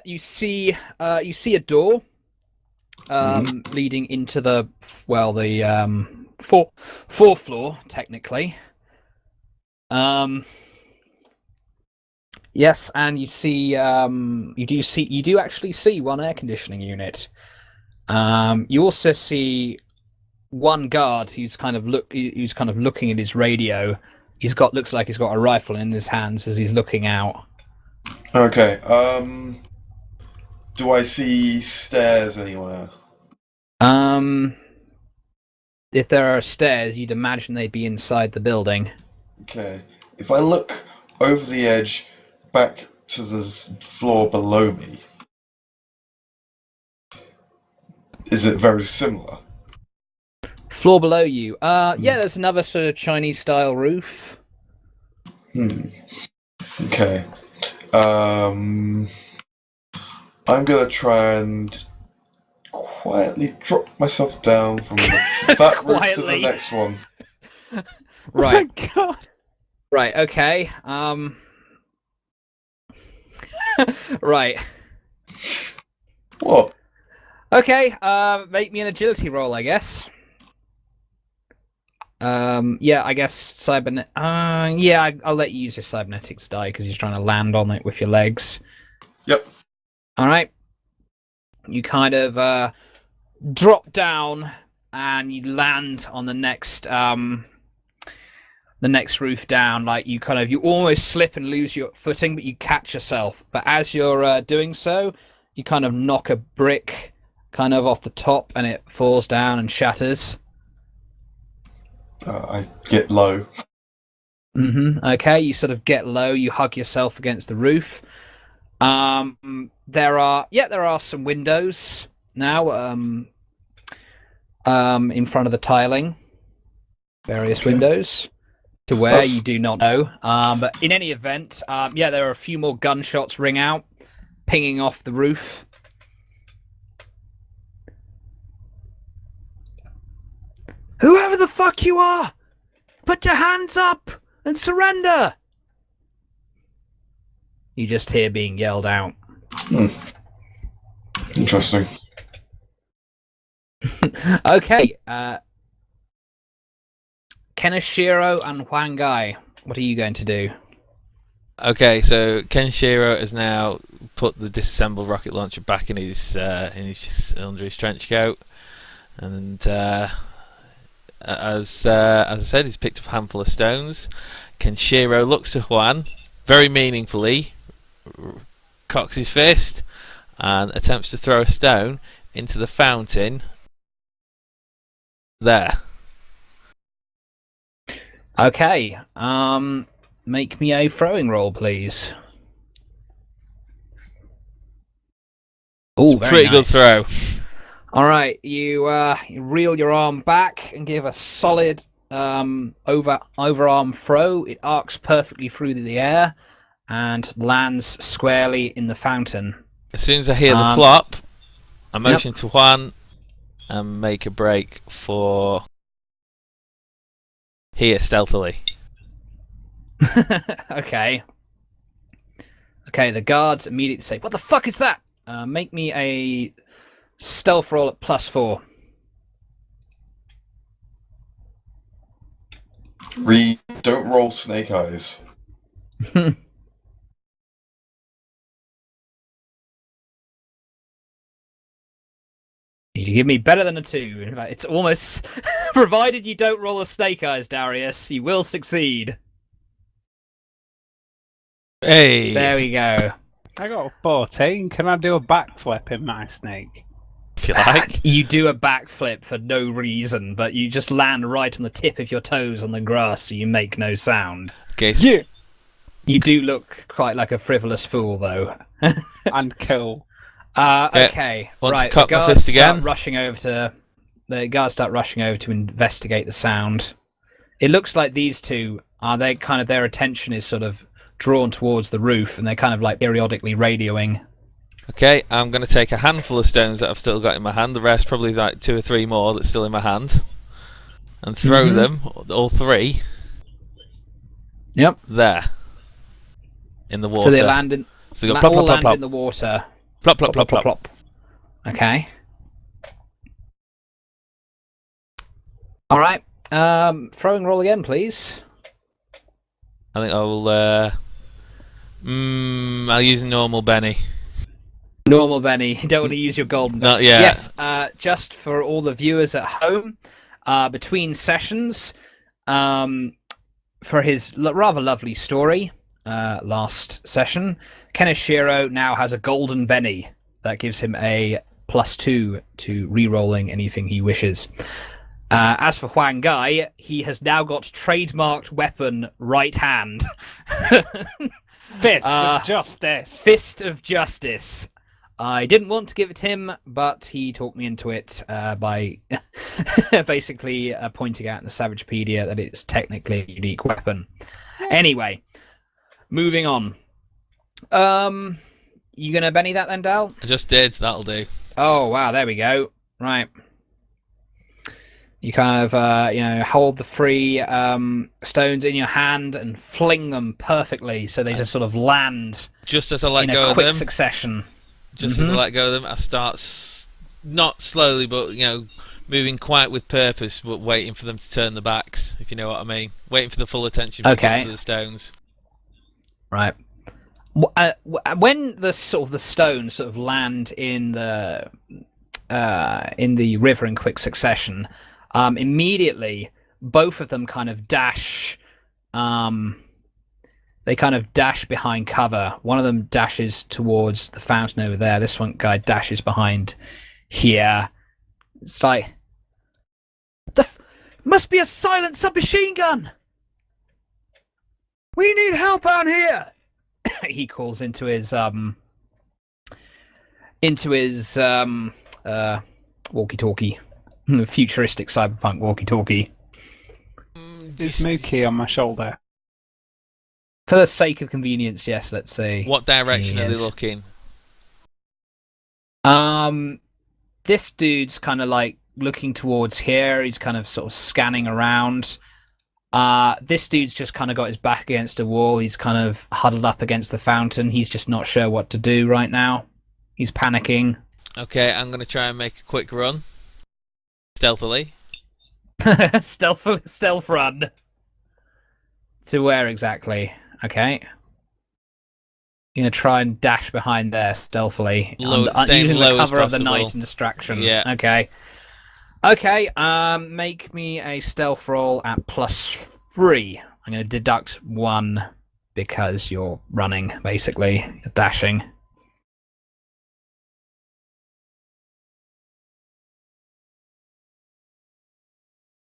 you see a door leading into the fourth floor technically. Yes, and you do actually see one air conditioning unit. You also see one guard who's kind of looking at his radio. Looks like he's got a rifle in his hands as he's looking out. Okay. Do I see stairs anywhere? If there are stairs, you'd imagine they'd be inside the building. Okay. If I look over the edge back to the floor below me, is it very similar? Floor below you. There's another sort of Chinese style roof. Okay. I'm gonna try and quietly drop myself down from that roof to the next one. Right. Oh my God. Right. Okay. Right. What? Okay. Make me an agility roll, I guess. I guess cybernet. I'll let you use your cybernetics die because you're trying to land on it with your legs. Yep. All right. You kind of drop down and you land on the next roof down. Like you almost slip and lose your footing, but you catch yourself. But as you're doing so, you kind of knock a brick kind of off the top, and it falls down and shatters. I get low. Okay, you sort of get low. You hug yourself against the roof. There are some windows now. In front of the tiling, various windows. To where you do not know. But in any event, there are a few more gunshots ring out, pinging off the roof. Whoever the fuck you are, put your hands up and surrender! You just hear being yelled out. Interesting. Okay, Kenishiro and Huangai, what are you going to do? Okay, so Kenshiro has now put the disassembled rocket launcher back in his under his trench coat, and as I said, he's picked up a handful of stones. Kenshiro looks to Juan very meaningfully, cocks his fist, and attempts to throw a stone into the fountain. There. Okay, make me a throwing roll, please. Oh, pretty good throw. All right, you reel your arm back and give a solid overarm throw. It arcs perfectly through the air and lands squarely in the fountain. As soon as I hear the plop, I motion to Juan and make a break for here stealthily. Okay, the guards immediately say, "What the fuck is that?" Make me a stealth roll at +4. Don't roll snake eyes. You give me better than a 2. In fact, it's almost provided you don't roll a snake eyes, Darius, you will succeed. Hey. There we go. I got a 14. Can I do a backflip in my snake? If you like. You do a backflip for no reason, but you just land right on the tip of your toes on the grass, so you make no sound. Okay. So Yeah. You do look quite like a frivolous fool, though. And cool. Okay. Want to right. cock my fist again? The guards start rushing over to investigate the sound. It looks like these two their attention is sort of drawn towards the roof, and they're kind of like periodically radioing. Okay, I'm going to take a handful of stones that I've still got in my hand, the rest probably like 2 or 3 more that's still in my hand, and throw them, all 3, Yep. there, in the water. So they land in, So they go plop, all plop, plop, land plop. in the water. Plop, plop, plop, plop, Plop. Okay. All right. Throwing roll again, please. I think I'll use normal Benny. Normal Benny. You don't want to use your golden. Not yet. Yes. Just for all the viewers at home, between sessions, for his rather lovely story, last session, Kenishiro now has a golden Benny that gives him a +2 to re-rolling anything he wishes. As for Huang Gai, he has now got trademarked weapon right hand. Fist of Justice. Fist of Justice. I didn't want to give it to him, but he talked me into it by basically pointing out in the Savagepedia that it's technically a unique weapon. Anyway, moving on. You gonna Benny that then, Dal? I just did, that'll do. Oh, wow, there we go. Right. You kind of, hold the 3 stones in your hand and fling them perfectly so they just sort of land Just as I let in go a of quick them, succession. just as I let go of them, I start not slowly, but moving quite with purpose, but waiting for them to turn their backs, if you know what I mean. Waiting for the full attention to come to the stones. Right. When the stones sort of land in the river in quick succession, immediately both of them kind of dash. They kind of dash behind cover. One of them dashes towards the fountain over there. This one guy dashes behind here. It's like must be a silent submachine gun. We need help out here. He calls into his walkie-talkie, futuristic cyberpunk walkie-talkie. Is Mookie on my shoulder? For the sake of convenience, yes. Let's see. What direction are they looking? This dude's kind of like looking towards here. He's kind of sort of scanning around. This dude's just kind of got his back against a wall. He's kind of huddled up against the fountain. He's just not sure what to do right now. He's panicking. Okay, I'm going to try and make a quick run. Stealthily. Stealth run. To where exactly? Okay. You're going to try and dash behind there stealthily. Using the cover of the night and distraction. Yeah. Okay. Okay, make me a stealth roll at +3. I'm going to deduct 1 because you're running, basically. You're dashing.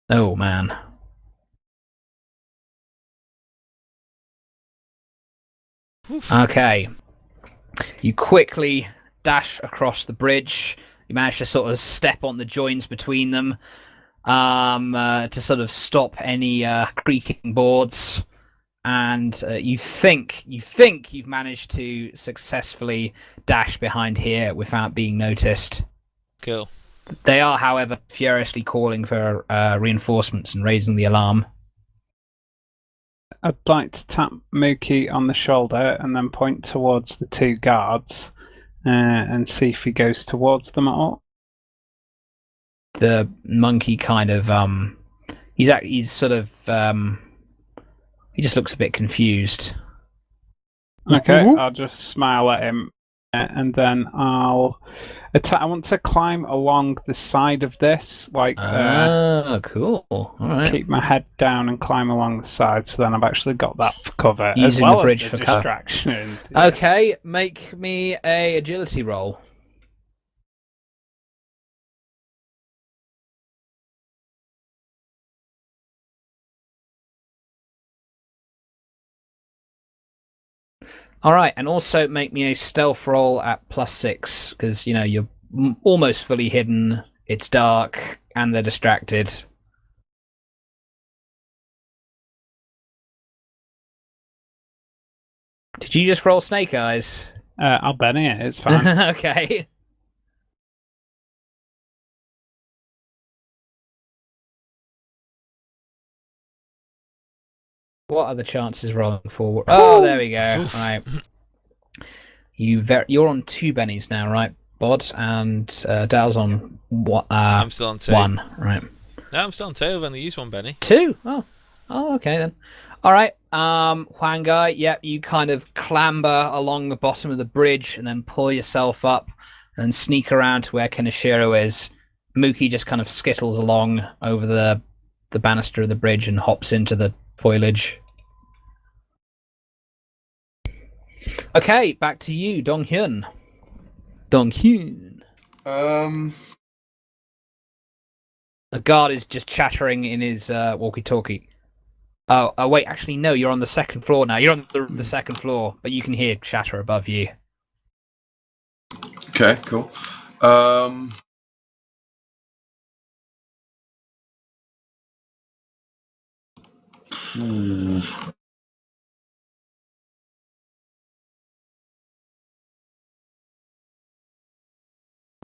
Oh, man. Okay. You quickly dash across the bridge. You manage to sort of step on the joins between them to sort of stop any creaking boards. And you think you've managed to successfully dash behind here without being noticed. Cool. They are, however, furiously calling for reinforcements and raising the alarm. I'd like to tap Mookie on the shoulder and then point towards the 2 guards and see if he goes towards them at all. The monkey kind of he's sort of He just looks a bit confused. Okay, I'll just smile at him, and then I'll attack. I want to climb along the side of this, like cool. All right. keep my head down and climb along the side. So then I've actually got that for cover, Using as well the bridge as the for cover. distraction. Okay, make me a agility roll. All right, and also make me a stealth roll at +6 because you're almost fully hidden. It's dark and they're distracted. Did you just roll snake eyes? I'll Benny it. It's fine. Okay. What are the chances rolling forward? Oh, there we go. Right. You're on 2 bennies now, right, Bod? And Dal's on what? I'm still on 2. 1, right? No, I'm still on 2. I've only used 1 Benny. 2? Oh, okay then. All right, Huang Guy. Yep, you kind of clamber along the bottom of the bridge and then pull yourself up and sneak around to where Kenishiro is. Mookie just kind of skittles along over the banister of the bridge and hops into the foliage. Okay, back to you, Dong Hyun. The guard is just chattering in his walkie-talkie. Oh, wait, actually, no, you're on the second floor now. You're on the second floor, but you can hear chatter above you. Okay, cool.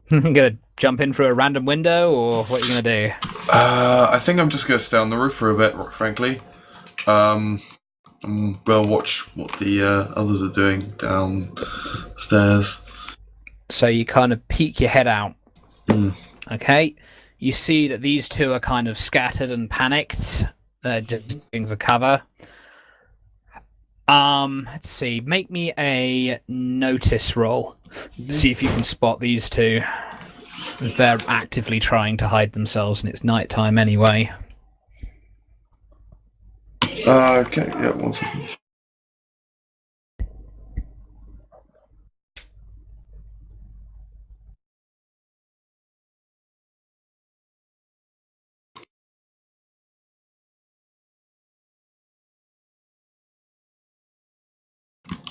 Gonna jump in through a random window, or what are you gonna do? I think I'm just gonna stay on the roof for a bit, frankly. And we'll watch what the others are doing downstairs. So you kind of peek your head out. Mm. Okay, you see that these two are kind of scattered and panicked. They're just looking for cover. Let's see. Make me a notice roll. See if you can spot these two, as they're actively trying to hide themselves, and it's nighttime anyway. Okay, yeah, 1 second.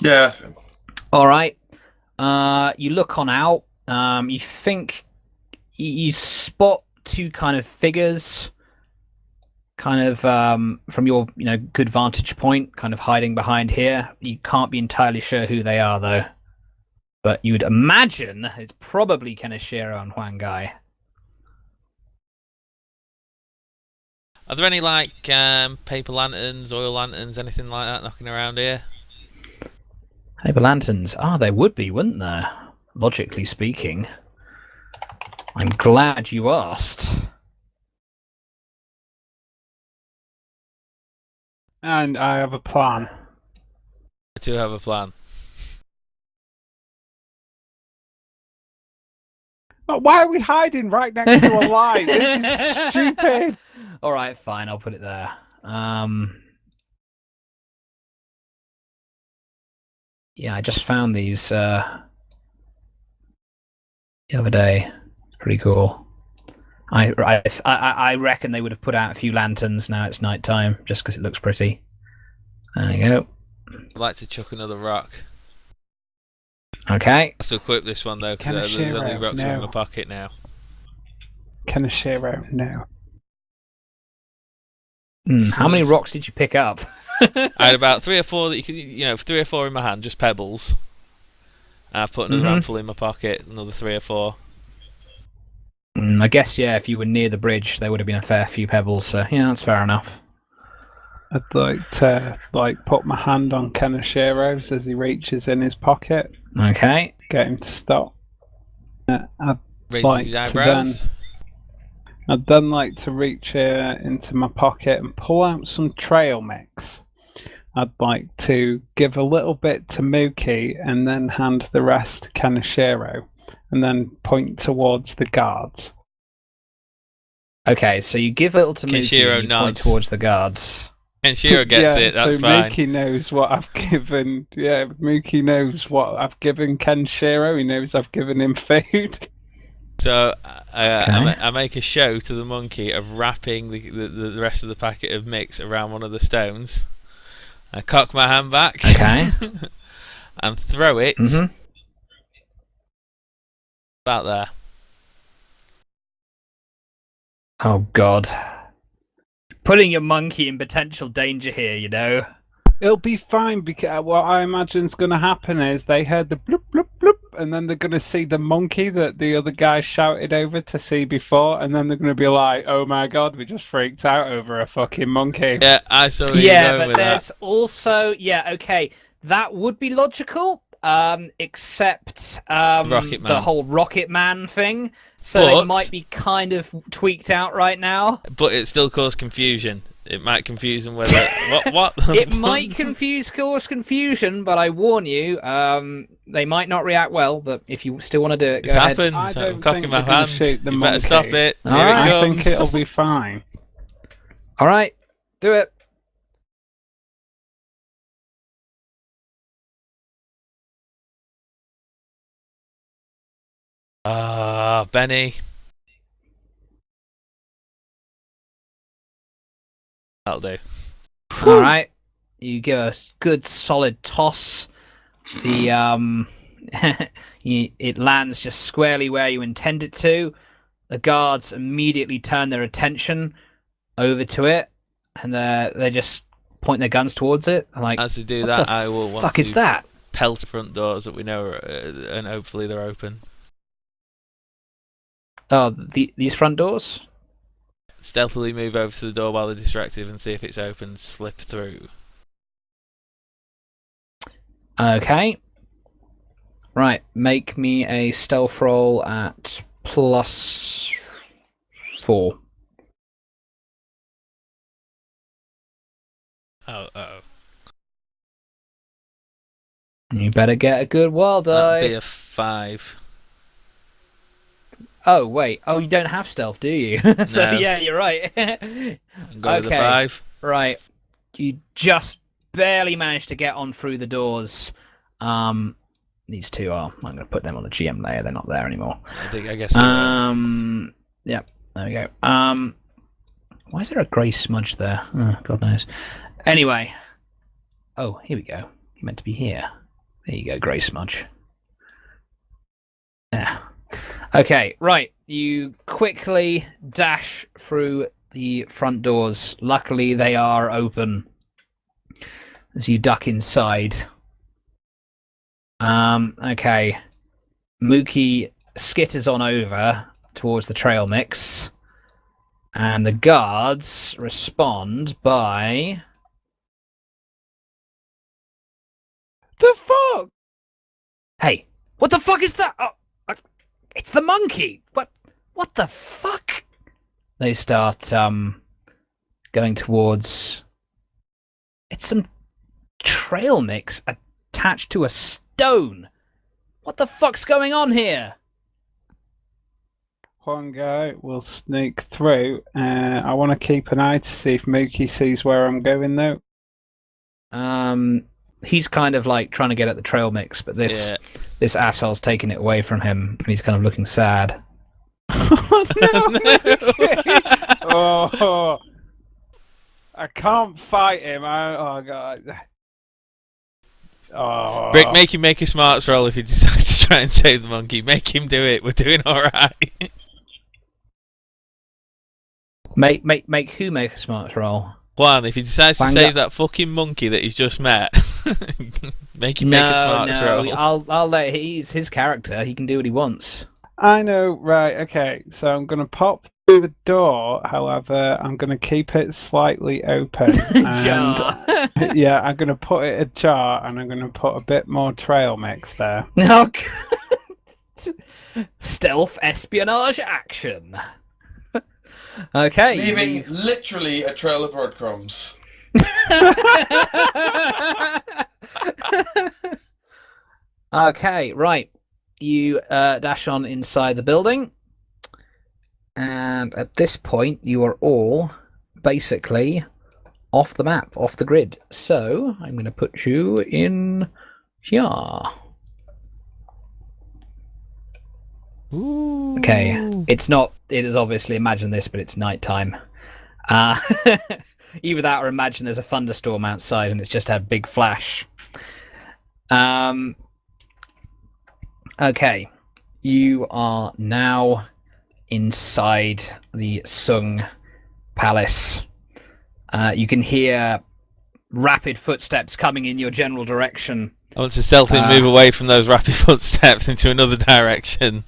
Yeah, that's him. All right. You look on out. You think you spot 2 kind of figures, kind of from your good vantage point, kind of hiding behind here. You can't be entirely sure who they are though, but you would imagine it's probably Kenishiro and Huang Guy. Are there any paper lanterns, oil lanterns, anything like that knocking around here? Paper lanterns. There would be, wouldn't there? Logically speaking. I'm glad you asked. And I have a plan. I do have a plan. But why are we hiding right next to a light? This is stupid. All right, fine. I'll put it there. Yeah, I just found these the other day. It's pretty cool. I reckon they would have put out a few lanterns. Now it's nighttime, just because it looks pretty. There you go. I'd like to chuck another rock. Okay. I have to equip this one though, because the only rocks are in my pocket now. Kenishiro, no. How many rocks did you pick up? I had about 3 or 4 that you could, 3 or 4 in my hand, just pebbles. And I've put another handful in my pocket, another 3 or 4. I guess, yeah, if you were near the bridge, there would have been a fair few pebbles, so yeah, that's fair enough. I'd like to put my hand on Kenishiro's as he reaches in his pocket. Okay. Get him to stop. I'd Raises his eyebrows. I'd then like to reach into my pocket and pull out some trail mix. I'd like to give a little bit to Mookie and then hand the rest to Kenshiro, and then point towards the guards. Okay, so you give a little to Mookie Kenshiro and you point nods. towards the guards. Kenshiro gets it, that's so fine. Mookie knows what I've given. Yeah, Mookie knows what I've given Kenshiro. He knows I've given him food. So Okay. I make a show to the monkey of wrapping the rest of the packet of mix around one of the stones. I cock my hand back. Okay. And throw it Mm-hmm. about there. Oh, God. Putting your monkey in potential danger here, you know. It'll be fine because what I imagine's going to happen is they heard the bloop bloop bloop, and then they're going to see the monkey that the other guy shouted over to see before, and then they're going to be like, "Oh my God, we just freaked out over a fucking monkey." Yeah, I saw where you're Yeah, going but with there's that. also... Yeah, okay. That would be logical, except Rocket Man. the whole Rocket Man thing. So But- they might be kind of tweaked out right now. But it still caused confusion. It might confuse them whether... what? It might cause confusion, but I warn you, they might not react well. But if you still want to do it, go It's ahead. happened. I I'm don't cocking think my they're gonna hand. shoot the You better monkey. stop it. All Here right. it I comes. think it'll be fine. All right, do it. Ah, Benny. That'll do. All right, you give a good solid toss. The it lands just squarely where you intend it to. The guards immediately turn their attention over to it, and they just point their guns towards it. I'm like, As they do what that, the I will want fuck to is that? pelt front doors that we know are, and hopefully they're open. Oh, these front doors. Stealthily move over to the door while they're distracted and see if it's open. Slip through. Okay. Right, make me a stealth roll at +4. Oh. You better get a good wild That'd be die. a 5. Oh, wait. Oh, you don't have stealth, do you? So, No. yeah, you're right. And go with the Okay. 5. Right. You just barely managed to get on through the doors. These two are... I'm going to put them on the GM layer. They're not there anymore. I guess. They were. Yep. There we go. Why is there a grey smudge there? Oh, God knows. Anyway. Oh, here we go. You meant to be here. There you go, grey smudge. Yeah. Okay, right. You quickly dash through the front doors. Luckily, they are open as you duck inside. Okay. Mookie skitters on over towards the trail mix, and the guards respond by... The fuck? Hey, what the fuck is that? Oh, it's the monkey. What the fuck? They start going towards... It's some trail mix attached to a stone. What the fuck's going on here? One guy will sneak through. I want to keep an eye to see if Mookie sees where I'm going, though. He's kind of like trying to get at the trail mix, but this asshole's taking it away from him, and he's kind of looking sad. Oh, I can't fight him. Oh god. Oh. Brick, make him make a smarts roll if he decides to try and save the monkey. Make him do it. We're doing alright. Make who make a smart roll? Juan, if he decides to Wanga. save that fucking monkey that he's just met, make him make a smarts roll. I'll let he's his character. He can do what he wants. I know, right? Okay, so I'm gonna pop through the door. However, I'm gonna keep it slightly open, and yeah, I'm gonna put it ajar, and I'm gonna put a bit more trail mix there. Oh, God. Stealth espionage action. Okay. Leaving literally a trail of breadcrumbs. Okay, right. You dash on inside the building, and at this point, you are all basically off the map, off the grid. So I'm going to put you in here. Ooh. Okay, it's not. It is obviously, imagine this, but it's nighttime. Either that or imagine there's a thunderstorm outside and it's just had a big flash. Okay, you are now inside the Sung Palace. You can hear rapid footsteps coming in your general direction. I want to stealthily move away from those rapid footsteps into another direction.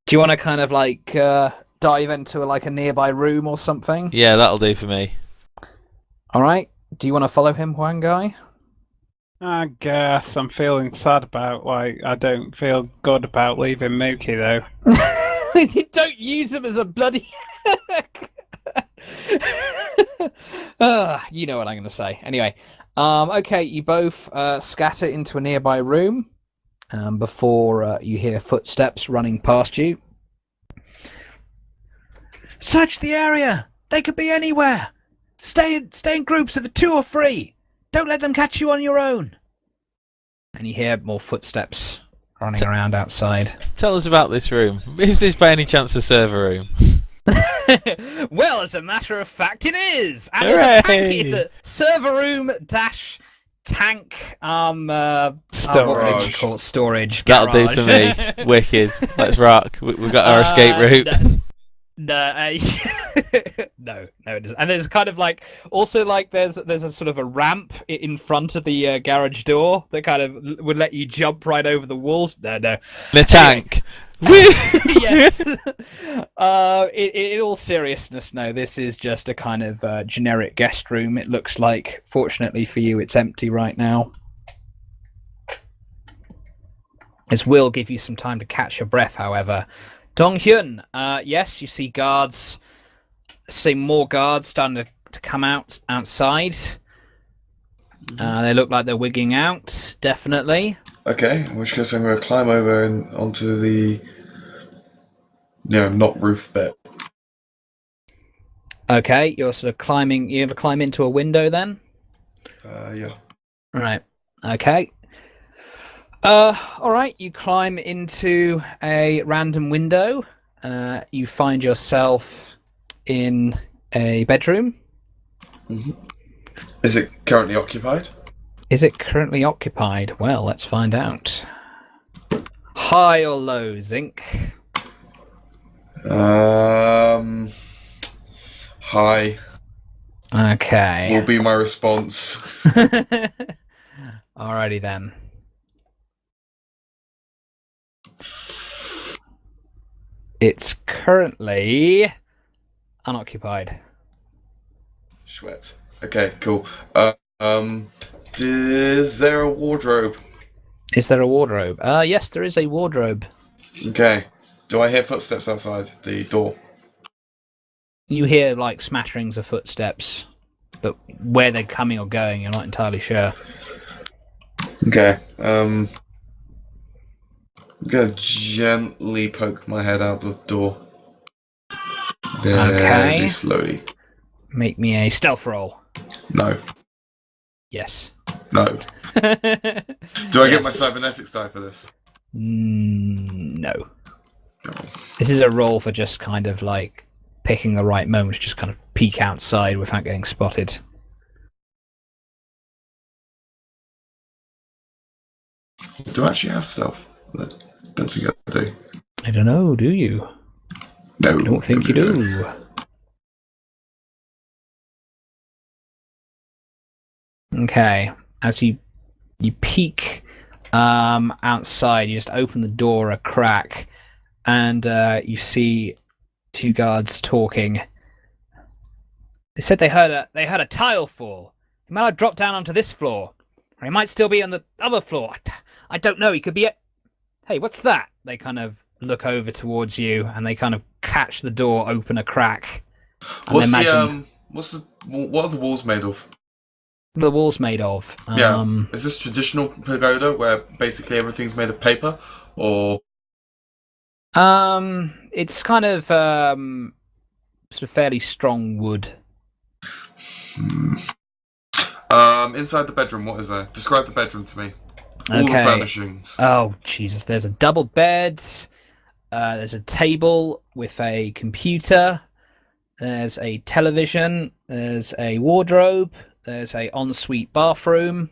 Do you want to kind of like dive into a nearby room or something? Yeah, that'll do for me. All right. Do you want to follow him, Huang Guy? I guess I'm feeling sad about, I don't feel good about leaving Mookie, though. You don't use him as a bloody... you know what I'm going to say. Anyway, okay, you both scatter into a nearby room before you hear footsteps running past you. Search the area! They could be anywhere! Stay in groups of 2 or 3! Don't let them catch you on your own! And you hear more footsteps running around outside. Tell us about this room. Is this by any chance the server room? Well, as a matter of fact, it is! And it's a server room dash tank storage. Storage That'll garage. do for me. Wicked. Let's rock. We've got our escape route. No, no, it isn't. And there's kind of there's a sort of a ramp in front of the garage door that kind of would let you jump right over the walls. No. The tank. Yes. In all seriousness, no. This is just a kind of generic guest room. It looks like, fortunately for you, it's empty right now. This will give you some time to catch your breath, however. Dong Hyun, yes, you see guards. See more guards starting to come outside. They look like they're wigging out, definitely. Okay, in which case I'm going to climb over and onto the, not roof bit. Okay, you're sort of climbing. You ever climb into a window then? Yeah. Right. Okay. All right. You climb into a random window. You find yourself in a bedroom. Mm-hmm. Is it currently occupied? Is it currently occupied? Well, let's find out. High or low, Zinc? High. Okay. Will be my response. Alrighty then. It's currently unoccupied. Sweat. Okay, cool. Is there a wardrobe? Is there a wardrobe? Yes, there is a wardrobe. Okay. Do I hear footsteps outside the door? You hear smatterings of footsteps, but where they're coming or going, you're not entirely sure. Okay. I'm gonna gently poke my head out the door. Very slowly. Make me a stealth roll. No. Yes. No. Do I get my cybernetics die for this? No. Oh. This is a roll for just kind of picking the right moment to just kind of peek outside without getting spotted. Do I actually have stealth? I don't think I do. I don't know, do you? No. I don't think you do. Okay, as you peek outside, you just open the door a crack, and you see 2 guards talking. They said they heard a tile fall. He might have dropped down onto this floor, or he might still be on the other floor. I don't know. He could be. Hey, what's that? They kind of look over towards you, and they kind of catch the door open a crack. What are the walls made of? the walls made of? Yeah. Is this traditional pagoda where basically everything's made of paper, or? It's kind of sort of fairly strong wood. Inside the bedroom, what is there? Describe the bedroom to me. All Okay. the furnishings. Oh Jesus! There's a double bed. There's a table with a computer. There's a television. There's a wardrobe. There's a ensuite bathroom.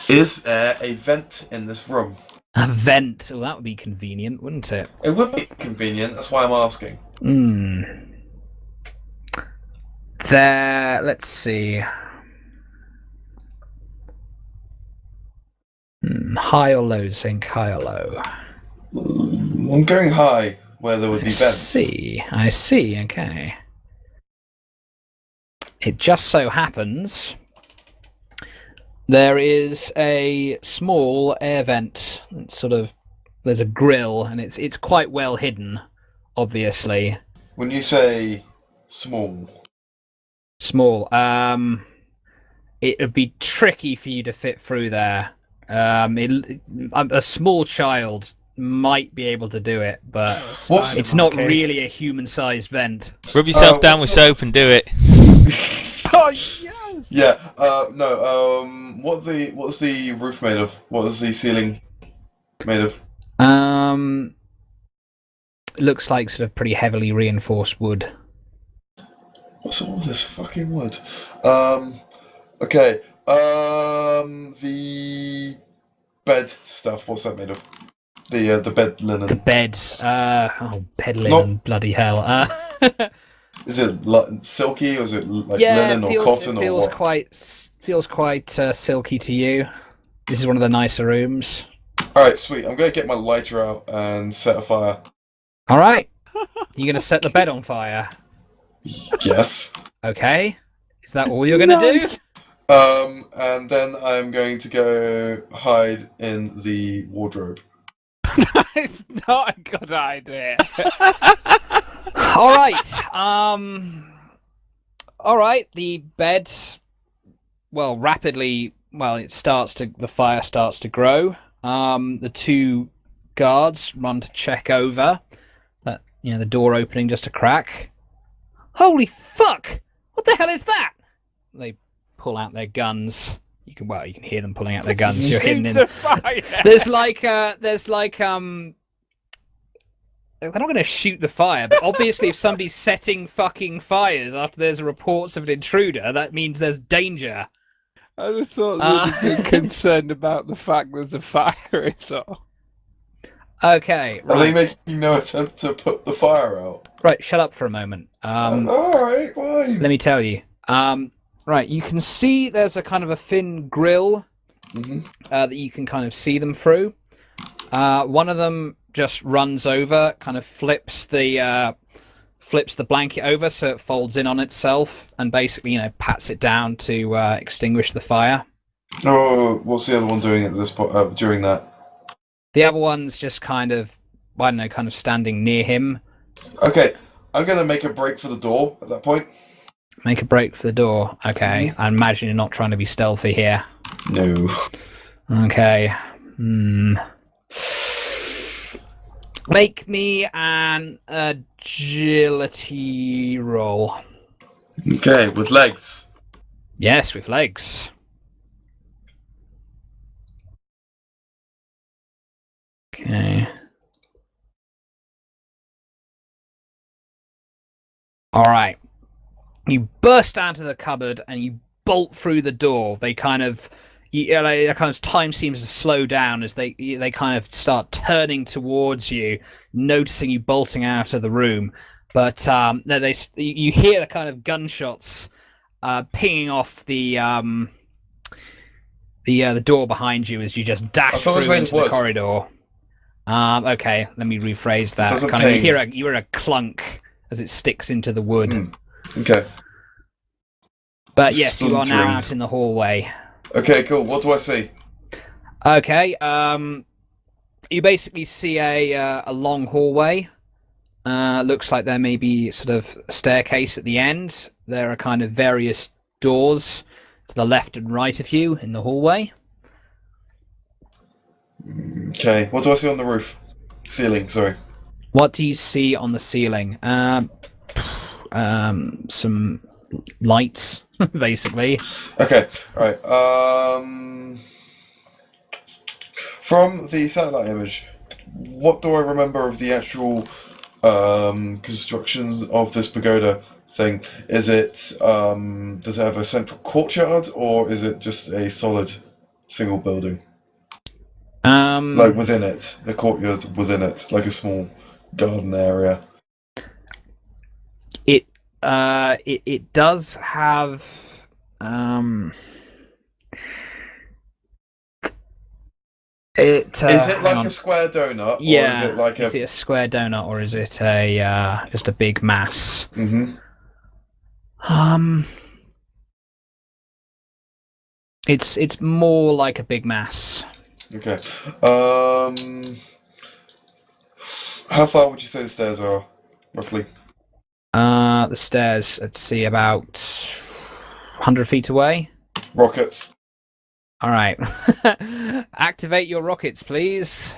Is there a vent in this room? A vent. Oh, that would be convenient, wouldn't it? It would be convenient. That's why I'm asking. There. Let's see. High or low, Zinc? High or low? I'm going high, where there would be vents. I see. Okay. It just so happens there is a small air vent. It's sort of there's a grill, and it's quite well hidden, obviously. When you say small, it would be tricky for you to fit through there. A small child might be able to do it, but it's not really a human-sized vent. Rub yourself down with soap and do it. Oh yes. Yeah. No. What's the roof made of? What is the ceiling made of? It looks like sort of pretty heavily reinforced wood. What's all this fucking wood? Okay. The bed stuff. What's that made of? The bed linen. The beds. Bed linen. Bloody hell. Is it silky, or is it like yeah, linen or cotton, it feels or what? feels quite silky to you. This is one of the nicer rooms. All right, sweet. I'm gonna get my lighter out and set a fire. All right. You're gonna set the bed on fire. Yes. Okay. Is that all you're gonna do? And then I'm going to go hide in the wardrobe. It's not a good idea. All right. All right. The bed. Well, rapidly. Well, the fire starts to grow. The two guards run to check over. That the door opening just a crack. Holy fuck! What the hell is that? They pull out their guns. You can hear them pulling out their guns. You're hidden in the fire. There's like they're not going to shoot the fire, but obviously if somebody's setting fucking fires after there's reports of an intruder, that means there's danger. I just thought they'd be concerned about the fact there's a fire, is all. Okay, right. Are they making no attempt to put the fire out? Right, shut up for a moment. Alright, why? Let me tell you. Right, you can see there's a kind of a thin grill that you can kind of see them through. One of them just runs over, kind of flips the blanket over so it folds in on itself, and basically, pats it down to extinguish the fire. Oh, what's the other one doing at this point during that? The other one's just kind of standing near him. Okay, I'm gonna make a break for the door at that point. Make a break for the door. Okay, I imagine you're not trying to be stealthy here. No. Okay. Make me an agility roll. Okay, with legs. Yes, with legs. Okay. All right. You burst out of the cupboard and you bolt through the door. They kind of time seems to slow down as they kind of start turning towards you, noticing you bolting out of the room. But you hear the kind of gunshots pinging off the door behind you as you just dash through into the corridor. Okay, let me rephrase that. Kind of, you hear a clunk as it sticks into the wood. Okay. But yes, you are now out in the hallway. Okay, cool. What do I see? Okay, you basically see a long hallway. Looks like there may be sort of a staircase at the end. There are kind of various doors to the left and right of you in the hallway. Okay, what do I see on the roof? Ceiling, sorry. What do you see on the ceiling? Some lights, basically. Okay, alright. From the satellite image, what do I remember of the actual constructions of this pagoda thing? Is it does it have a central courtyard, or is it just a solid single building? Like within it, the courtyard within it, like a small garden area. It does have Is it hang like on. a square donut, Yeah, or is it like is it a square donut or is it a just a big mass? Mm-hmm. It's more like a big mass. Okay. How far would you say the stairs are, roughly? The stairs, let's see, about 100 feet away. Rockets. All right. Activate your rockets, please.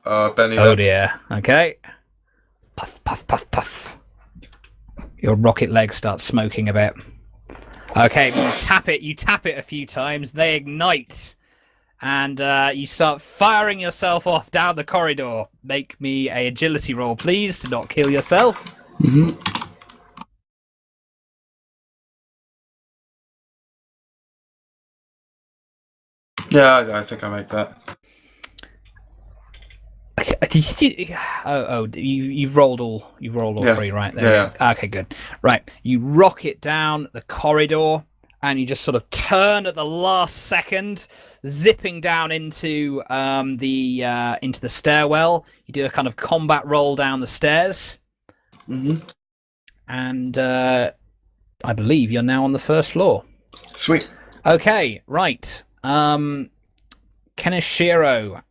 Benny. Oh dear. Okay. Puff, puff, puff, puff. Your rocket leg starts smoking a bit. Okay, you tap it a few times, they ignite. And you start firing yourself off down the corridor. Make me a agility roll, please, to not kill yourself. Mm-hmm. Yeah, I think I make that. You've rolled all Yeah. three, right? There. Yeah. Okay, good. Right, you rocket down the corridor, and you just sort of turn at the last second, zipping down into the stairwell. You do a kind of combat roll down the stairs, Mm-hmm. and I believe you're now on the first floor. Sweet. Okay, right. Kenishiro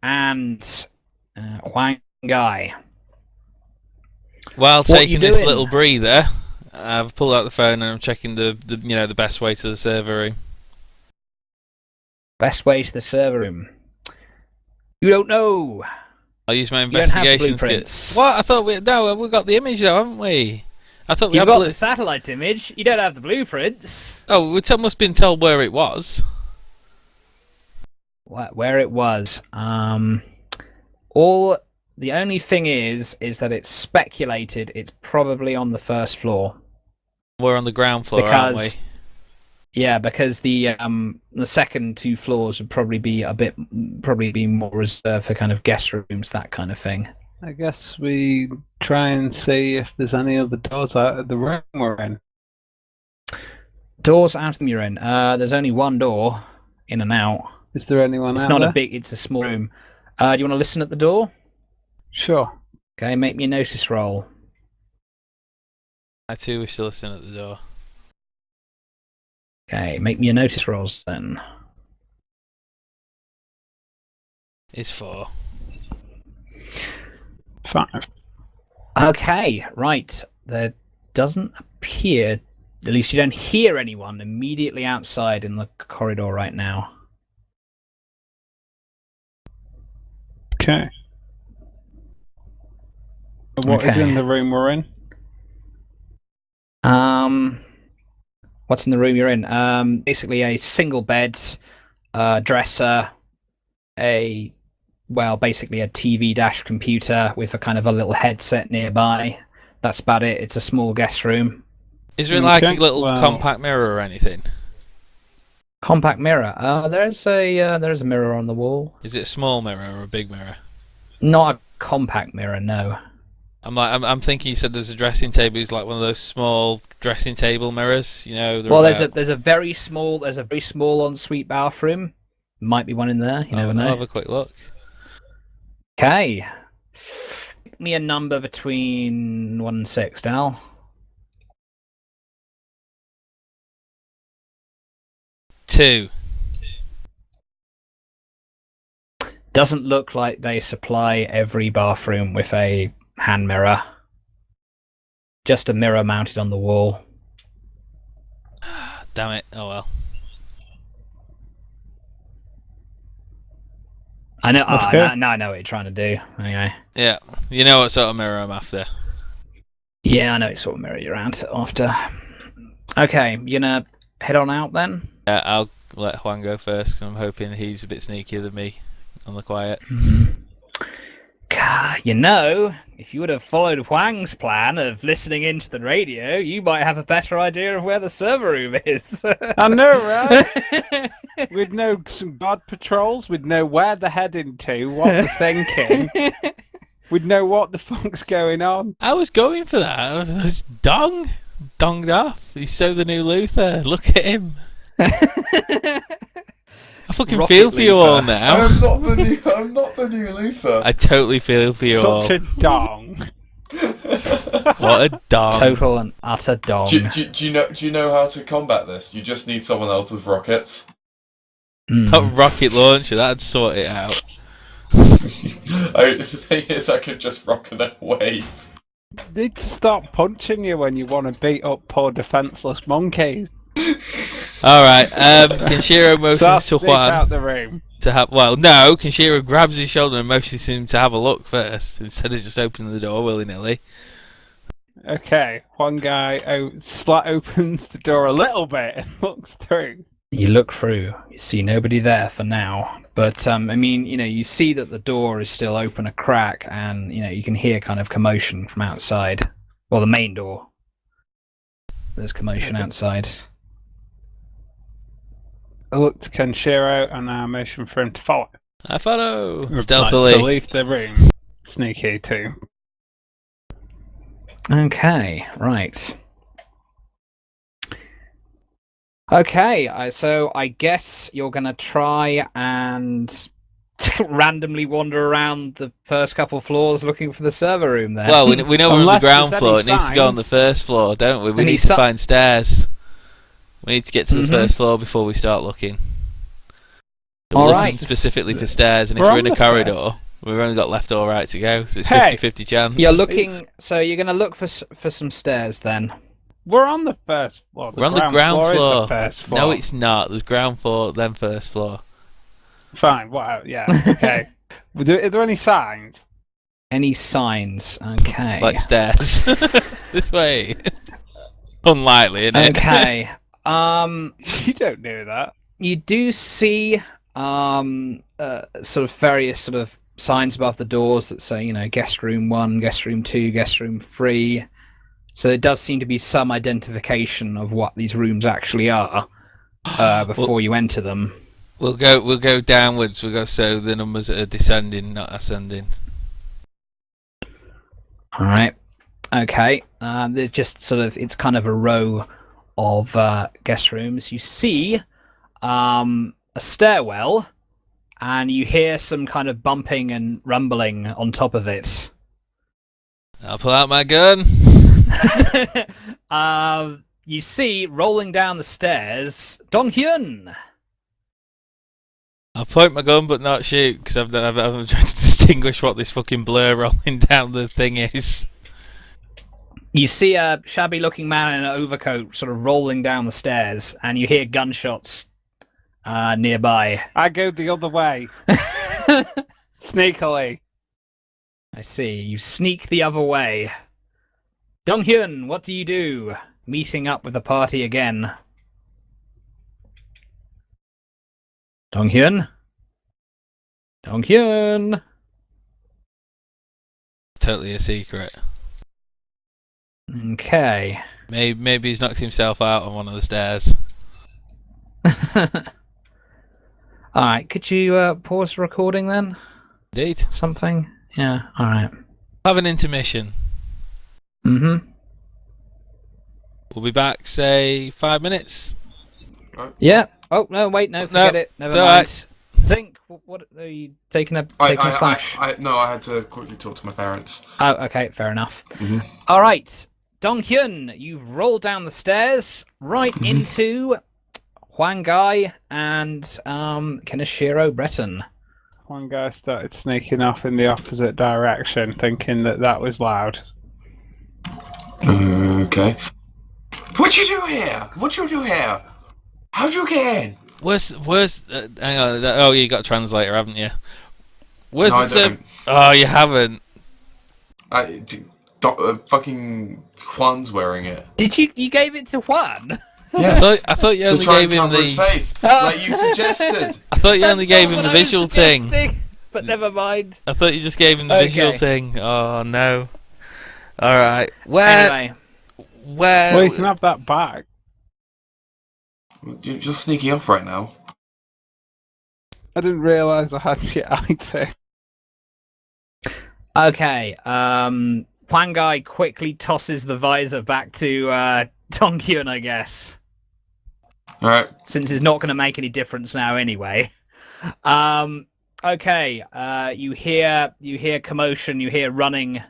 and Huang Gai. While What taking you this doing? little breather, I've pulled out the phone and I'm checking the best way to the server room. Best way to the server room. You don't know. I'll use my You don't have investigation blueprints. skills. What? I thought we've got the image though, haven't we? I thought we You've had got the satellite image. You don't have the blueprints. Oh, we must have been told where it was. Where it was. The only thing is that it's speculated it's probably on the first floor. We're on the ground floor, aren't we? Yeah, because the second two floors would probably be more reserved for kind of guest rooms, that kind of thing. I guess we try and see if there's any other doors out of the room we're in. Doors out of the room you're in. There's only one door in and out. Is there anyone It's out not there? a big. It's a small room. Do you want to listen at the door? Sure. Okay, make me a notice roll. I too wish to listen at the door. Okay, make me a notice rolls then. It's 4. 5. Okay, right. There doesn't appear, at least you don't hear anyone immediately outside in the corridor right now. Okay. What is in the room we're in? What's in the room you're in? Basically a single bed, dresser, basically a TV computer with a kind of a little headset nearby. That's about it. It's a small guest room. Is there like a little compact mirror or anything? Compact mirror. There's a mirror on the wall. Is it a small mirror or a big mirror? Not a compact mirror, no. I'm thinking you said there's a dressing table. It's like one of those small dressing table mirrors, you know. Well, there's a very small ensuite bathroom. Might be one in there. You never know. I'll have a quick look. Okay. Give me a number between 1 and 6, Dal. 2. Doesn't look like they supply every bathroom with a hand mirror. Just a mirror mounted on the wall. Damn it. Oh well. I know. Let's go. Now I know what you're trying to do. Anyway. Yeah. You know what sort of mirror I'm after. Yeah, I know what sort of mirror you're after. Okay, you gonna head on out then? Yeah, I'll let Juan go first because I'm hoping he's a bit sneakier than me on the quiet. You know, if you would have followed Huang's plan of listening into the radio, you might have a better idea of where the server room is. I know, right? We'd know some bad patrols. We'd know where they're heading to, what they're thinking. We'd know what the fuck's going on. I was going for that. I was donged off. He's so the new Luther. Look at him. I fucking Rocket feel for you Luther. all now. I'm not the new Luther. I totally feel for you all. Such a dong. What a dong. Total and utter dong. Do you know how to combat this? You just need someone else with rockets. Not rocket launcher. That'd sort it out. The thing is, I could just rocket away. Need to stop punching you when you want to beat up poor defenseless monkeys. Alright, Kenshiro motions to Sneak out Juan the room. to have. Well, no, Kenshiro grabs his shoulder and motions him to have a look first instead of just opening the door willy nilly. Okay, one guy opens the door a little bit and looks through. You look through. You see nobody there for now. But, I mean, you see that the door is still open a crack and, you can hear kind of commotion from outside. Well, the main door. There's commotion outside. I look to Kenshiro and I motion for him to follow. I follow Like stealthily. to leave the room. Sneaky too. Okay, right. Okay, so I guess you're going to try and randomly wander around the first couple floors looking for the server room there. Well, we know we're on the Unless ground there's floor. any It needs to go on the signs. first floor, don't we? We Any need to find stairs. We need to get to the Mhm. first floor before we start looking. So All we're right. looking specifically for stairs, and if We're we're on in a the corridor, we've only got left or right to go. So it's Hey! 50-50 chance. You're looking, so you're going to look for some stairs then. We're on the first floor. We're on the ground floor. floor. Is the first floor. No, it's not. There's ground floor, then first floor. Fine. Wow. Yeah. Okay. Are there any signs? Any signs? Okay. Like stairs. This way. Unlikely, isn't it? Okay. You don't know that. You do see sort of various sort of signs above the doors that say, guest room 1, guest room 2, guest room 3. So there does seem to be some identification of what these rooms actually are before you enter them. We'll go downwards. We'll go so the numbers are descending, not ascending. All right. Okay. There's just it's kind of a row of guest rooms. You see a stairwell, and you hear some kind of bumping and rumbling on top of it. I'll pull out my gun. You see rolling down the stairs Dong Hyun. I'll point my gun but not shoot because I'm trying to distinguish what this fucking blur rolling down the thing is. You see a shabby-looking man in an overcoat sort of rolling down the stairs, and you hear gunshots nearby. I go the other way. Sneakily. I see. You sneak the other way. Dong Hyun, what do you do? Meeting up with the party again. Dong Hyun? Dong Hyun! Totally a secret. Okay. Maybe he's knocked himself out on one of the stairs. Alright, could you pause the recording then? Indeed. Something? Yeah, alright. Have an intermission. Mm-hmm. We'll be back, say, 5 minutes. Yeah. Oh, no, wait, no, forget it. Never it's mind. alright. Zinc, what are you taking a slash? No, I had to quickly talk to my parents. Oh, okay, fair enough. Mhm. Alright, Dong Hyun, you've rolled down the stairs right into Huang Gai and Kenishiro Breton. One guy started sneaking off in the opposite direction, thinking that was loud. Okay. What you do here? How'd you get in? Where's hang on. Oh, you got a translator, haven't you? Where's No, the I don't. Oh, you haven't. Fucking Juan's wearing it. Did you gave it to Juan? Yes. I thought you To only try gave and him cover his the. face, like you suggested. I thought you only gave him the That's not what I was visual thing. suggesting, but never mind. I thought you just gave him the Okay. visual thing. Oh no. All right. Anyway, Where? Well, you can have that back. You're just sneaking off right now. I didn't realise I had shit IT. okay. Huan Guy quickly tosses the visor back to Donghyun, I guess, All right. since it's not going to make any difference now anyway. Okay. You hear commotion. You hear running.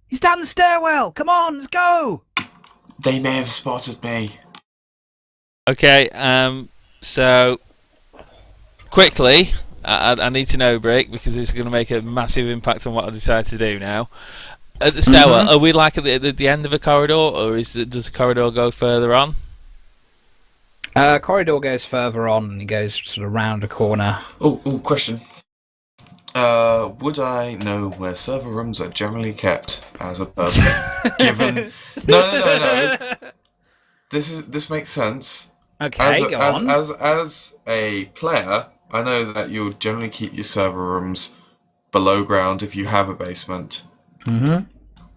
He's down the stairwell. Come on, let's go. They may have spotted me. Okay. So quickly, I need to know, Brick, because it's going to make a massive impact on what I decide to do now. At the stairwell, are we like at the end of a corridor, or does the corridor go further on? Corridor goes further on, and he goes sort of round a corner. Oh, question. Would I know where server rooms are generally kept as a person? Given no. This makes sense. Okay, go on. As a player, I know that you'll generally keep your server rooms below ground if you have a basement,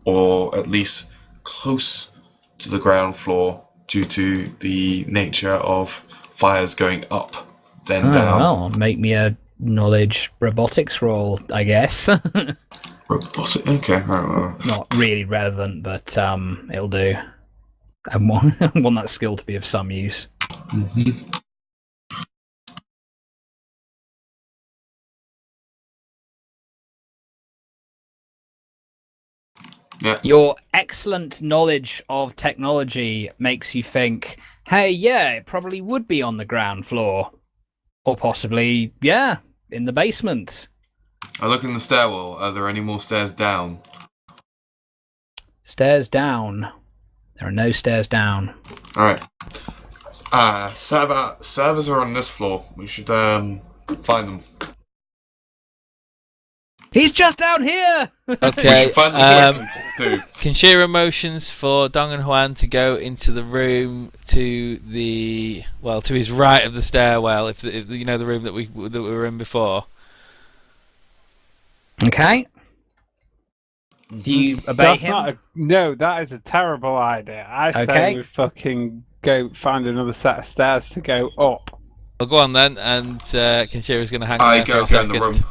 or at least close to the ground floor, due to the nature of fires going up, then down. Well, make me a knowledge robotics roll, I guess. Robotic. Okay. Not really relevant, but it'll do. I want that skill to be of some use. Yeah. Your excellent knowledge of technology makes you think, hey, yeah, it probably would be on the ground floor. Or possibly, yeah, in the basement. I look in the stairwell. Are there any more stairs down? Stairs down. There are no stairs down. Alright. Servers are on this floor. We should find them. He's just down here! We Okay. should find them quickly too. Can share motions for Dong and Juan to go into the room to his right of the stairwell, if you know the room that we were in before. Okay. Do you obey That's him? No, that is a terrible idea. I say Okay. we fucking go find another set of stairs to go up. Well, go on then, and Kinshira's going to hang I there go for a in the second. room.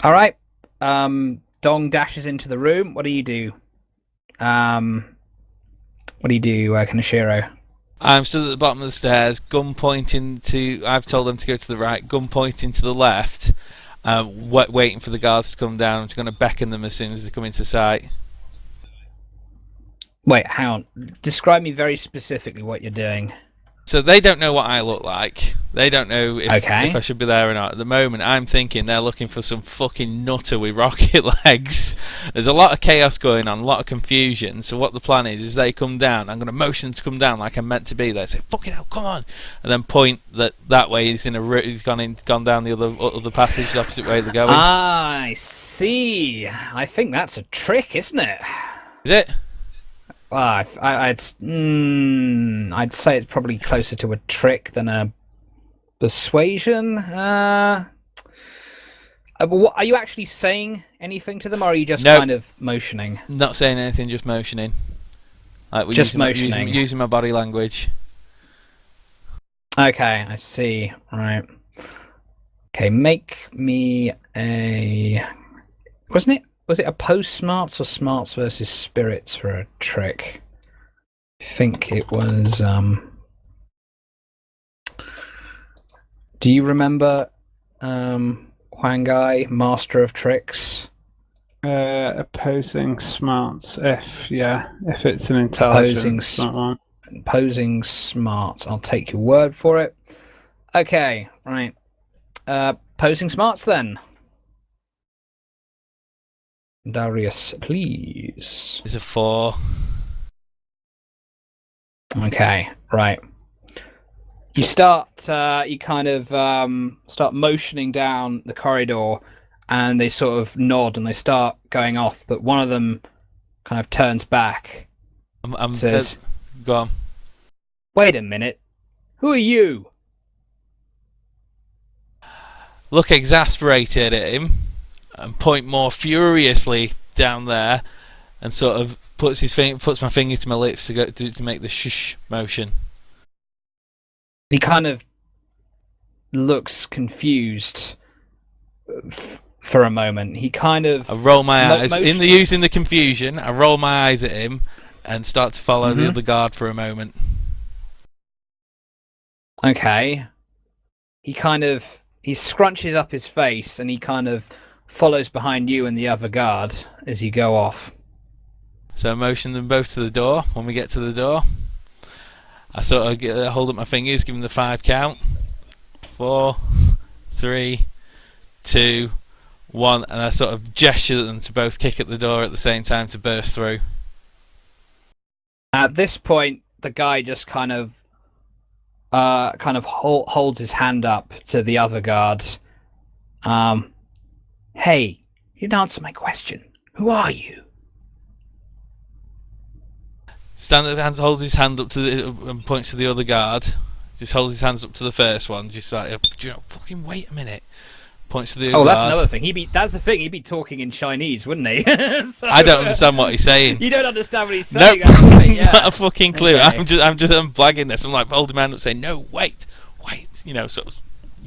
All right. Dong dashes into the room. What do you do? Kanashiro? I'm stood at the bottom of the stairs, gun pointing to. I've told them to go to the right, gun pointing to the left, waiting for the guards to come down. I'm going to beckon them as soon as they come into sight. Wait, hang on. Describe me very specifically what you're doing. So they don't know what I look like. They don't know if I should be there or not. At the moment, I'm thinking they're looking for some fucking nutter with rocket legs. There's a lot of chaos going on, a lot of confusion. So what the plan is they come down. I'm going to motion them to come down like I'm meant to be there. Say, fucking hell, come on. And then point that way. He's gone down the other passage, the opposite way they're going. I see. I think that's a trick, isn't it? Is it? Well, I'd say it's probably closer to a trick than a persuasion. Are you actually saying anything to them, or are you just kind of motioning? Not saying anything, just motioning. Like we're just motioning. Using my body language. Okay, I see. Right. Okay, make me a... Was it opposed smarts or smarts versus spirits for a trick? I think it was... Do you remember Huangai, Master of Tricks? Opposing smarts, if it's an intelligence. Opposing smarts. I'll take your word for it. Okay, right. Posing smarts then. Darius, please. It's a 4. Okay, right. You start. You kind of start motioning down the corridor, and they sort of nod and they start going off. But one of them kind of turns back. Says, "Go on." Wait a minute. Who are you? Look exasperated at him, and point more furiously down there, and sort of puts my finger to my lips to make the shush motion. He kind of looks confused for a moment. He kind of... I roll my eyes. Using the confusion, I roll my eyes at him and start to follow the other guard for a moment. Okay. He scrunches up his face and he kind of follows behind you and the other guard as you go off. So I motion them both to the door. When we get to the door, I sort of hold up my fingers, give them the 5 count. 4, 3, 2, 1, and I sort of gesture at them to both kick at the door at the same time to burst through. At this point, the guy just kind of holds his hand up to the other guards. Hey, you didn't answer my question. Who are you? Holds his hand up and points to the other guard. Just holds his hands up to the first one. Just like, fucking wait a minute. Points to the other guard. That's another thing. That's the thing. He'd be talking in Chinese, wouldn't he? So, I don't understand what he's saying. You don't understand what he's saying. Nope. Right, yeah. Not a fucking clue. Okay. I'm blagging this. I'm like holding my hand up, saying, "No, wait." Sort of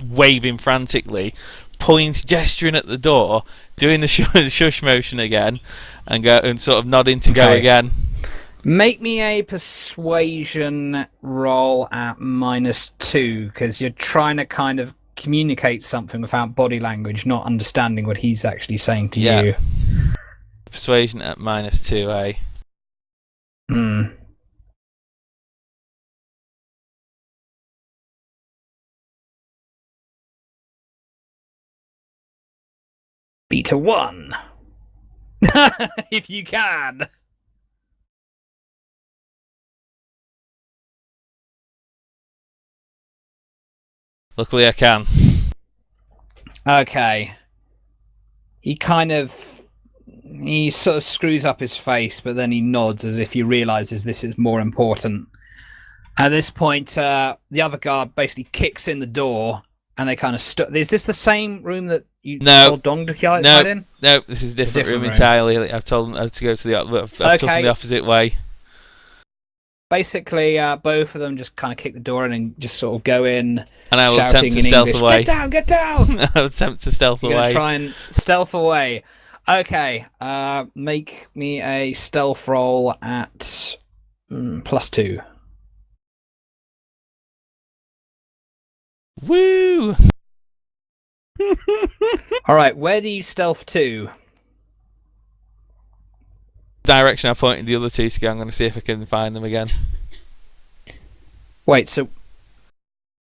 waving frantically, gesturing at the door, doing the shush motion again, and sort of nodding to go again. Make me a persuasion roll at -2, because you're trying to kind of communicate something without body language, not understanding what he's actually saying to you. Persuasion at -2, eh? Beat a 1. If you can. Luckily I can. Okay. He sort of screws up his face, but then he nods as if he realizes this is more important. At this point, the other guard basically kicks in the door, and they kind of Is this the same room that you told Dong to hide in? No, this is a different room entirely. I've told them to go to I've took them the opposite way. Basically, both of them just kind of kick the door in and just sort of go in. And I will attempt to stealth away. Get down! I'll attempt to stealth away. You're going to try and stealth away. Okay, make me a stealth roll at +2. Woo! Alright, where do you stealth to? Direction I pointed the other two to go. I'm going to see if I can find them again. Wait, so...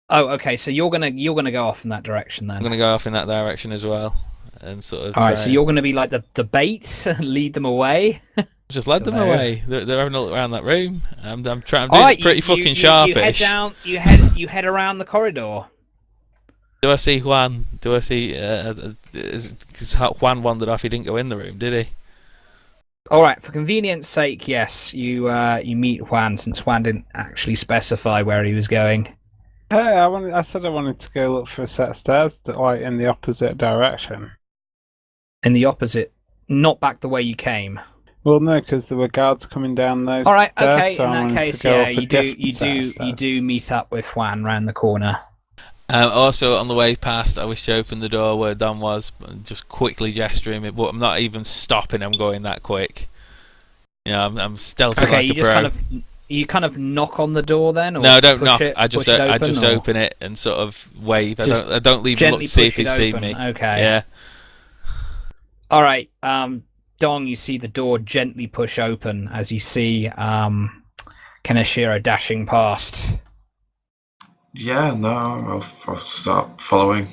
Oh, okay, so you're gonna go off in that direction then. I'm going to go off in that direction as well. And sort of Alright, so you're going to be like the bait, lead them away? Just led them away. They're having a look around that room. I'm doing pretty fucking sharpish. You head around the corridor. Do I see Juan? Do I see... Because Juan wandered off, he didn't go in the room, did he? Alright, for convenience sake, yes, you meet Juan, since Juan didn't actually specify where he was going. Hey, I said I wanted to go look for a set of stairs in the opposite direction. In the opposite, not back the way you came. Well, no, because there were guards coming down those stairs. All right, okay. So in that case, yeah, you do meet up with Juan round the corner. Also, on the way past, I wish to open the door where Dom was, just quickly gesturing it, but I'm not even stopping. I'm going that quick. I'm stealthing like a pro. You kind of knock on the door then? Or no, I don't knock. I just open it and sort of wave. I don't leave a look to see if he's seen me. Okay. Yeah. All right. Dong, you see the door gently push open as you see Kaneshiro dashing past. Yeah, no, I'll start following.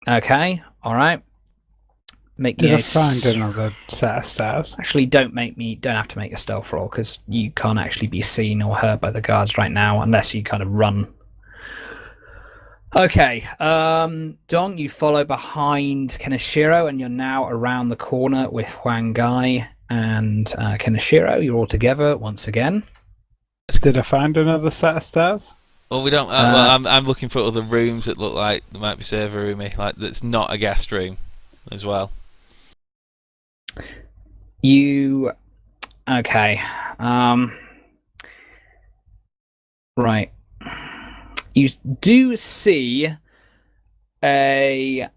Okay, alright. Make me Did I a find another set of stairs? Actually, don't have to make a stealth roll, because you can't actually be seen or heard by the guards right now, unless you kind of run. Okay, Dong, you follow behind Kenishiro, and you're now around the corner with Huang Gai and Kenishiro. You're all together once again. Did I find another set of stairs? Well, we don't. Well, I'm looking for other rooms that look like they might be server roomy, like that's not a guest room, as well. Okay. Right. You do see a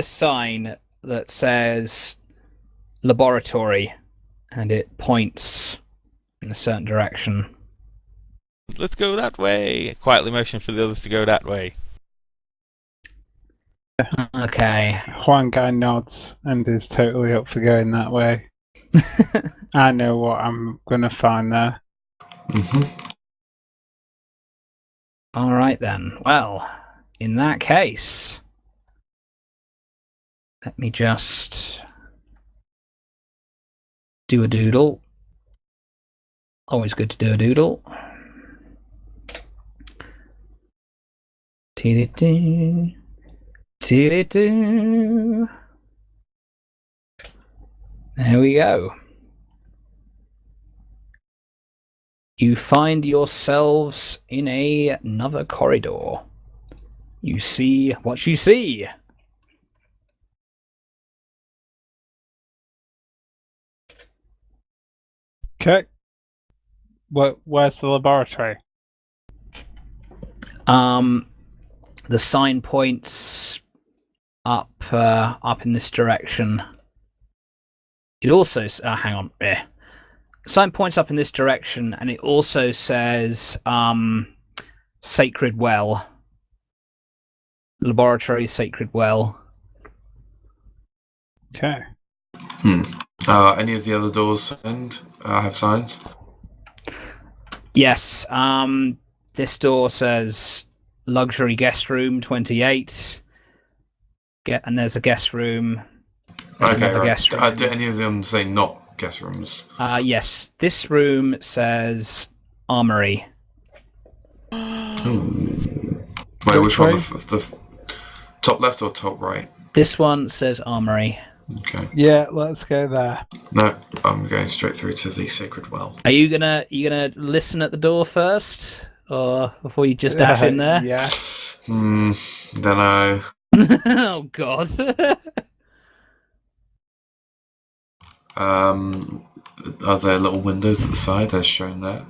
sign that says laboratory, and it points in a certain direction. Let's go that way. Quietly motion for the others to go that way. Okay. Huang Gai nods and is totally up for going that way. I know what I'm gonna find there. All right then. Well, in that case, let me just do a doodle. Always good to do a doodle. Dee-dee-doo. Dee-dee-doo. There we go. You find yourselves in another corridor. You see what you see. Okay. Where's the laboratory? The sign points up in this direction. It also hang on. Sign points up in this direction, and it also says Sacred Well. Laboratory Sacred Well. Okay. Any of the other doors have signs? Yes. This door says Luxury Guest Room 28. And there's a guest room. There's Okay, right. Guest room. Do any of them say not guest rooms? Yes. This room says Armory. Wait, which one? The top left or top right? This one says Armory. Okay. Yeah, let's go there. No, I'm going straight through to the Sacred Well. Are you gonna listen at the door first, or before you just dash in there? Yes. Don't know. Oh God. Are there little windows at the side as shown there?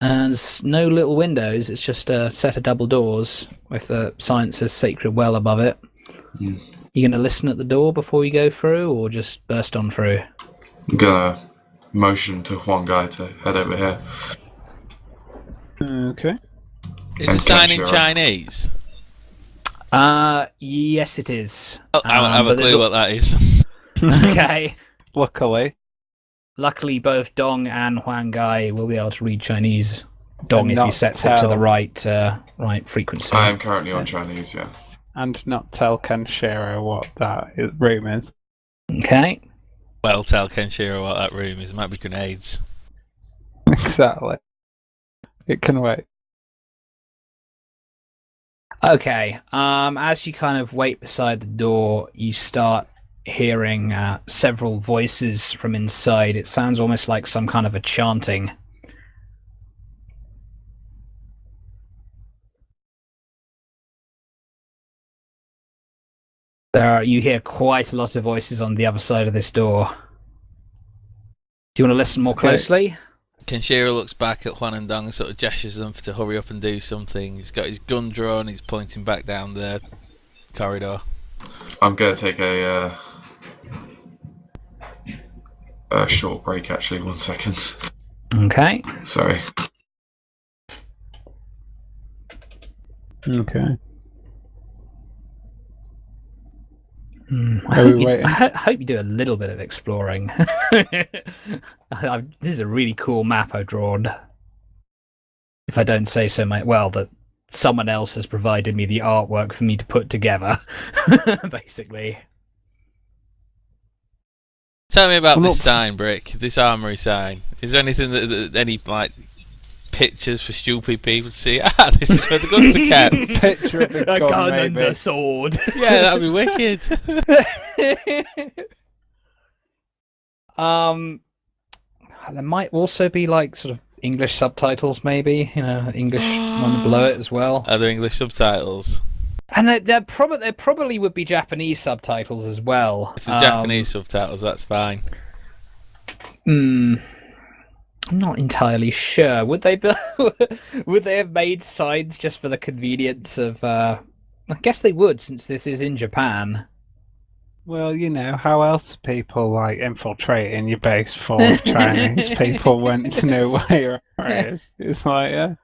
And there's no little windows. It's just a set of double doors with the sign that says Sacred Well above it. You gonna listen at the door before you go through, or just burst on through? I'm gonna motion to Huang Gai to head over here. Okay. Is the sign in Chinese? Yes, it is. Oh, I don't have a clue what that is. Okay. Luckily, both Dong and Huang Gai will be able to read Chinese. Dong, And if he not sets it to the tell. right frequency. I am currently on Chinese, yeah. and not tell Kenshiro what that room is. Okay. Well, tell Kenshiro what that room is. It might be grenades. Exactly. It can wait. Okay. As you kind of wait beside the door, you start hearing several voices from inside. It sounds almost like some kind of a chanting. You hear quite a lot of voices on the other side of this door. Do you want to listen more closely? Kenshiro looks back at Juan and Dong and sort of gestures them to hurry up and do something. He's got his gun drawn, he's pointing back down the corridor. I'm going to take a short break, actually. 1 second. Okay. Sorry. Okay. I hope you do a little bit of exploring. This is a really cool map I've drawn. If I don't say so, well, that someone else has provided me the artwork for me to put together, basically. Tell me about this sign, Brick. This armory sign. Is there anything that any like pictures for stupid people to see? This is where the guns are kept. Picture of a gun, and maybe. a sword. Yeah, that'd be wicked. There might also be like sort of English subtitles, maybe, English one below it as well. Are there English subtitles? And there probably would be Japanese subtitles as well. If there's Japanese subtitles, that's fine. I'm not entirely sure. Would they have made signs just for the convenience of? I guess they would, since this is in Japan. Well, how else are people like infiltrating your base full of Chinese people went to know where it is? It's like, yeah.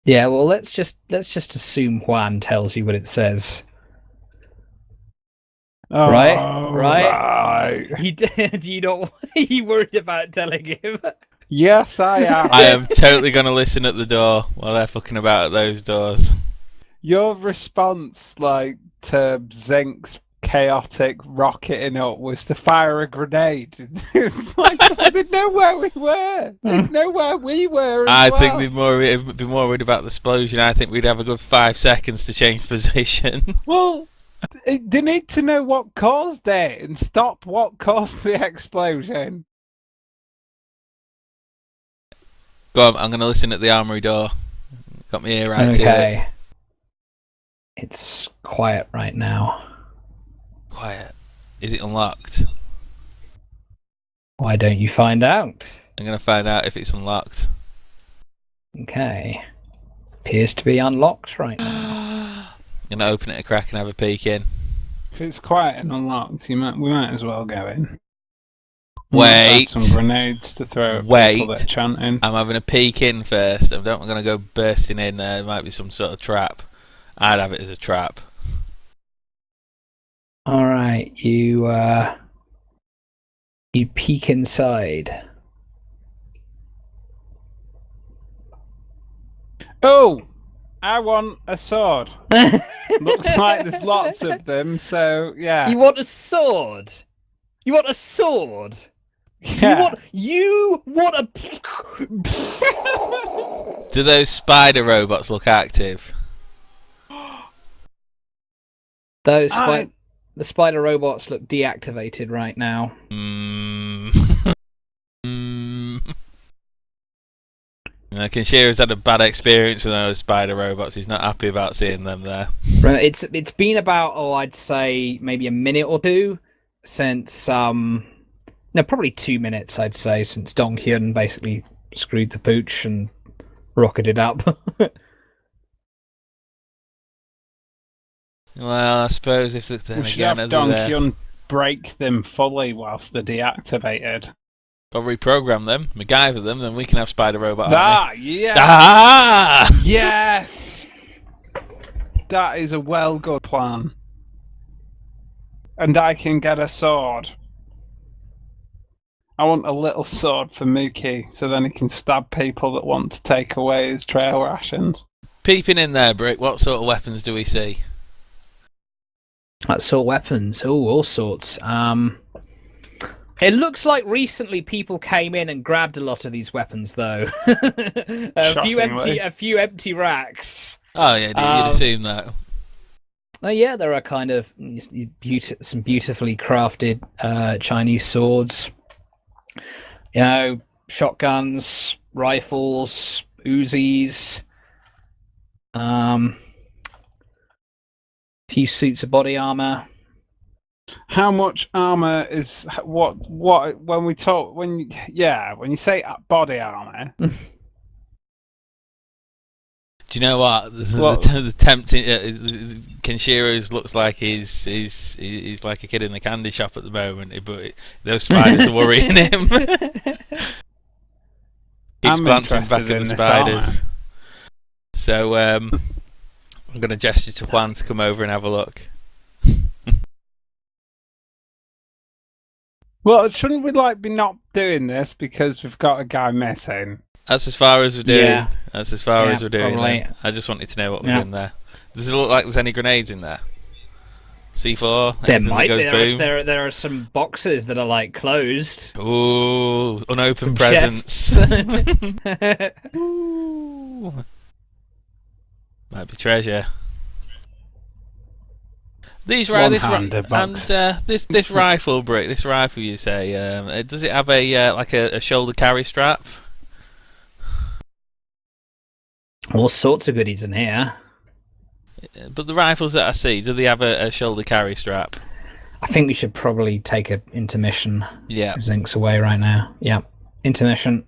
Yeah, well, let's just assume Juan tells you what it says. Oh, right. He did. You not? Are you worried about telling him? Yes, I am. I am totally going to listen at the door while they're fucking about at those doors. Your response, to Zink's chaotic rocketing up was to fire a grenade. It's like they didn't know where we were. They didn't know where we were. I think they'd be more worried about the explosion. I think we'd have a good 5 seconds to change position. Well, they need to know what caused it and stop what caused the explosion. Go on, I'm going to listen at the armory door. Got my ear right to it. Okay. It's quiet right now. Quiet. Is it unlocked? Why don't you find out? I'm going to find out if it's unlocked. Okay. Appears to be unlocked right now. I'm going to open it a crack and have a peek in. If it's quiet and unlocked, we might as well go in. Wait. Some grenades to throw at people that are chanting. I'm having a peek in first. I'm going to go bursting in there. There might be some sort of trap. I'd have it as a trap. Alright, you peek inside. Oh! I want a sword. Looks like there's lots of them, so yeah. You want a sword? You want a sword? Yeah. You want a... Do those spider robots look active? The spider robots look deactivated right now. Kenshira's had a bad experience with those spider robots. He's not happy about seeing them there. Right, it's been about, I'd say maybe a minute or two since probably 2 minutes, I'd say, since Dong Hyun basically screwed the pooch and rocketed up. Well, I suppose if we should have Dong Hyun break them fully whilst they're deactivated. Or reprogram them, MacGyver them, then we can have Spider Robot. Yes! Ah! Yes! That is a well good plan. And I can get a sword. I want a little sword for Mookie, so then he can stab people that want to take away his trail rations. Peeping in there, Brick, what sort of weapons do we see? What sort of weapons? Oh, all sorts. It looks like recently people came in and grabbed a lot of these weapons, though. a few empty racks. Oh yeah, you'd assume that. Oh yeah, there are kind of some beautifully crafted Chinese swords. Shotguns, rifles, Uzis. Few suits of body armor. How much armor is what when you say body armor? Do you know what? The tempting Kenshiro's looks like he's like a kid in a candy shop at the moment, but those spiders are worrying him. Keeps glancing back at the spiders. Armor. So I'm going to gesture to Juan to come over and have a look. Well, shouldn't we be not doing this because we've got a guy missing? That's as far as we're doing. Yeah. That's as far Yeah, as we're doing. probably. Then. I just wanted to know what was in there. Does it look like there's any grenades in there? C4? There Anything might that be. goes boom? There are some boxes that are closed. Ooh, unopened Some presents. chests. Ooh. Might be treasure. This rifle brick, this rifle you say, does it have a shoulder carry strap? All sorts of goodies in here. But the rifles that I see, do they have a shoulder carry strap? I think we should probably take an intermission. Yeah. Zinc's away right now. Yeah. Intermission.